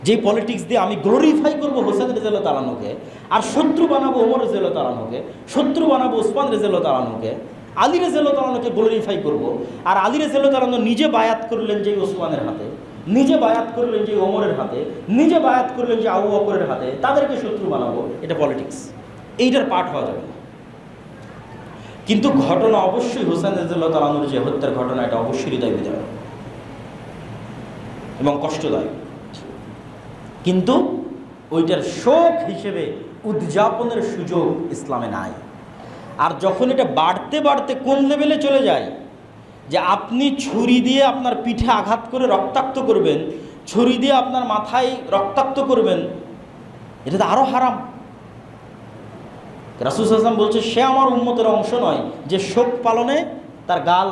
যেই পলিটিক্স দিয়ে আমি গ্লোরিফাই করবো হোসেন রাদিয়াল্লাহু তাআলা আনহুকে, আর শত্রু বানাবো ওমর রাদিয়াল্লাহু তাআলা আনহুকে, শত্রু বানাবো ওসমান রাদিয়াল্লাহু তাআলা আনহুকে, আলী রাদিয়াল্লাহু তাআলা আনহুকে গ্লোরিফাই করবো, আর আলী রাদিয়াল্লাহু তাআলা আনহু নিজে বায়াত করলেন যে ওসমানের হাতে, নিজে বায়াত করলেন যে ওমরের হাতে, নিজে বায়াত করলেন যে আবু বকরের হাতে, তাদেরকে শত্রু বানাবো, এটা পলিটিক্স। এইটার পার্ট হওয়া যাবে না। কিন্তু ঘটনা অবশ্যই হোসেন রাদিয়াল্লাহু তাআলা আনহুর যে হত্যার ঘটনা, এটা অবশ্যই হৃদয় বিদারক এবং কষ্টদায়ক, কিন্তু ওইটার শোক হিসেবে উদযাপনের সুযোগ ইসলামে নাই। আর যখন এটা বাড়তে বাড়তে কোন লেভেলে চলে যায় যে আপনি ছুরি দিয়ে আপনার পিঠে আঘাত করে রক্তাক্ত করবেন, ছুরি দিয়ে আপনার মাথায় রক্তাক্ত করবেন, এটা তো আরও হারাম। রাসূল সাল্লাল্লাহু আলাইহি ওয়াসাল্লাম বলছে, সে আমার উম্মতের অংশ নয় যে শোক পালনে তার গাল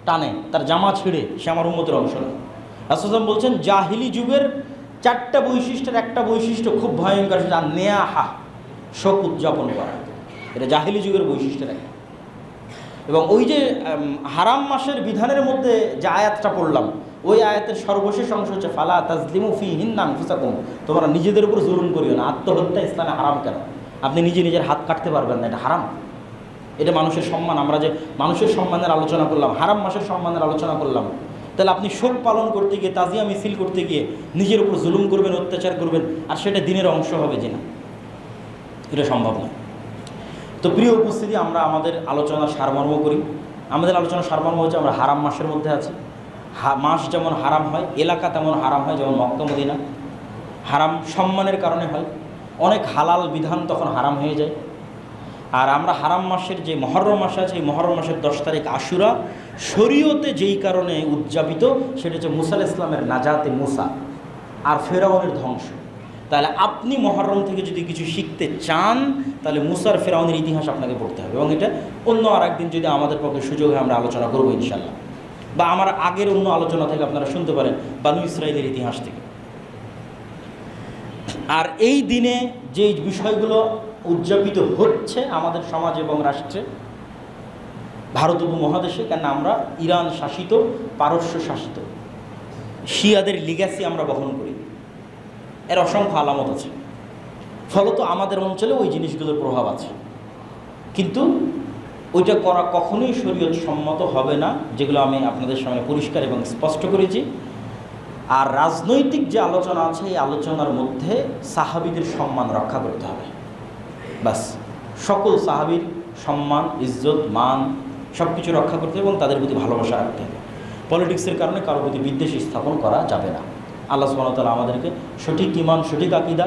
টানে, তার জামা ছিঁড়ে, সে আমার উম্মতের অংশ নয়। রাসূল সাল্লাল্লাহু আলাইহি ওয়াসাল্লাম বলছেন, জাহিলি যুগের চারটা বৈশিষ্ট্যের একটা বৈশিষ্ট্য খুব ভয়ঙ্কর, যা নেয়াহা, শোক উদযাপন করা, এটা জাহিলি যুগের বৈশিষ্ট্যের একটা। এবং ওই যে হারাম মাসের বিধানের মধ্যে যে আয়াতটা পড়লাম, ওই আয়াতের সর্বশেষ অংশ হচ্ছে ফালা তাজলিমু ফীহিন্না আনফুসাকুম, তোমরা নিজেদের উপর জুলুম করিও না। আত্মহত্যা ইসলামে হারাম কেন? আপনি নিজের হাত কাটতে পারবেন না, এটা হারাম। এটা মানুষের সম্মান। আমরা যে মানুষের সম্মানের আলোচনা করলাম, হারাম মাসের সম্মানের আলোচনা করলাম, তাহলে আপনি শোক পালন করতে গিয়ে, তাজিয়া মিছিল করতে গিয়ে নিজের উপর জুলুম করবেন, অত্যাচার করবেন, আর সেটা দিনের অংশ হবে যে না, এটা সম্ভব নয়। তো প্রিয় উপস্থিতি, আমরা আমাদের আলোচনা সারমর্ম করি। আমাদের আলোচনা সারমর্ম হচ্ছে আমরা হারাম মাসের মধ্যে আছি। মাস যেমন হারাম হয়, এলাকা তেমন হারাম হয়, যেমন মক্কা মদিনা। হারাম সম্মানের কারণে হয়, অনেক হালাল বিধান তখন হারাম হয়ে যায়। আর আমরা হারাম মাসের যে মহরম মাস আছে, এই মহরম মাসের 10 তারিখ আশুরা শরীয়তে যেই কারণে উদযাপিত, সেটা হচ্ছে মুসা আলাইহিস সালামের নাজাতে মুসা আর ফেরাউনের ধ্বংস। তাহলে আপনি মহরম থেকে যদি কিছু শিখতে চান, তাহলে মুসার ফেরাউনের ইতিহাস আপনাকে পড়তে হবে। এবং এটা অন্য আর একদিন যদি আমাদের পক্ষে সুযোগ হয় আমরা আলোচনা করবো ইনশাল্লাহ, বা আমার আগের অন্য আলোচনা থেকে আপনারা শুনতে পারেন বানু ইসরাইলের ইতিহাস থেকে। আর এই দিনে যে বিষয়গুলো উদযাপিত হচ্ছে আমাদের সমাজ এবং রাষ্ট্রে, ভারত উপমহাদেশে, কেন আমরা ইরান শাসিত, পারস্য শাসিত, শিয়াদের লিগ্যাসি আমরা বহন করি, এর অসংখ্য আলামত আছে। ফলত আমাদের অঞ্চলে ওই জিনিসগুলোর প্রভাব আছে, কিন্তু ওইটা করা কখনোই শরীয়ত সম্মত হবে না, যেগুলো আমি আপনাদের সামনে পরিষ্কার এবং স্পষ্ট করেছি। আর রাজনৈতিক যে আলোচনা আছে, এই আলোচনার মধ্যে সাহাবীদের সম্মান রক্ষা করতে হবে। বাস, সকল সাহাবীর সম্মান, ইজ্জত, মান সব কিছু রক্ষা করতে হবে এবং তাদের প্রতি ভালোবাসা রাখতে হবে। পলিটিক্সের কারণে কারোর প্রতি বিদ্বেষ স্থাপন করা যাবে না। আল্লাহ সুবহানাহু ওয়া তাআলা আমাদেরকে সঠিক ঈমান, সঠিক আকীদা,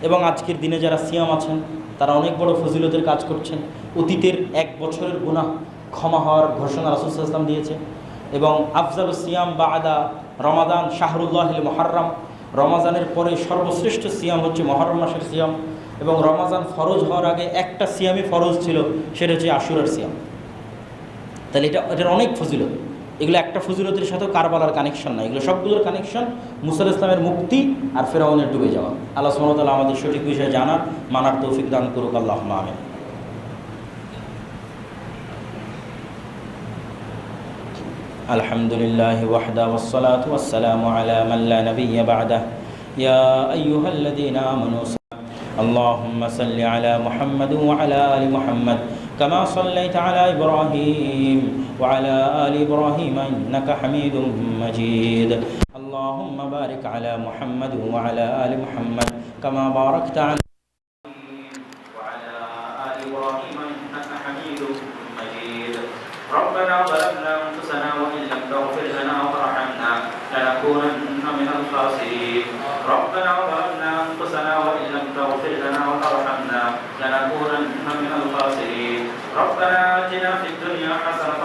এবং আজকের দিনে যারা সিয়াম আছেন তারা অনেক বড় ফজিলতের কাজ করছেন। অতীতের 1 বছরের গুনাহ ক্ষমা হওয়ার ঘোষণা রাসূল সাল্লাল্লাহু আলাইহি ওয়াসাল্লাম দিয়েছে। এবং আফজালুস সিয়াম বা'দা রমাদান শাহরুল্লাহিল মুহাররম, রমাজানের পরে সর্বশ্রেষ্ঠ সিয়াম হচ্ছে মুহররম মাসের সিয়াম। এবং রমাজান ফরজ হওয়ার আগে একটা সিয়ামই ফরজ ছিল, সেটা হচ্ছে আশুরার সিয়াম। তাহলে এটার অনেক ফজিলত। এগুলো একটা ফজিলতের সাথেও কারবালার কানেকশন নাই, এগুলো সবগুলোর কানেকশন মুসা আলাইহিস সালামের মুক্তি আর ফেরাউনের ডুবে যাওয়া। আল্লাহ সুবহানাহু ওয়া তাআলা আমাদের সঠিক বিষয়ে জানার, মানার তৌফিক দান করুক। আল্লাহুম্মা আমিন। আলহামদুলিল্লাহি ওয়াহদা ওয়াসসালাতু ওয়াসসালামু আলা মান লা নাবিয়্যা বা'দা। ইয়া আইয়ুহাল্লাযীনা আমানু আল্লাহুম্মা সাল্লি আলা মুহাম্মাদ ওয়া আলা আলি মুহাম্মাদ কামা সাল্লাইতা আলা ইব্রাহিম ওয়া আলা আলি ইব্রাহিম ইন্নাকা হামিদুম মাজিদ। আল্লাহুম্মা বারিক আলা মুহাম্মাদ ওয়া আলা আলি মুহাম্মাদ কামা বারাকতা আলা ربنا ظلمنا أنفسنا وإن لم تغفر لنا وترحمنا لنكونن من الخاسرين. ربنا ظلمنا أنفسنا وإن لم تغفر لنا وترحمنا لنكونن من الخاسرين. ربنا آتنا في الدنيا حسنة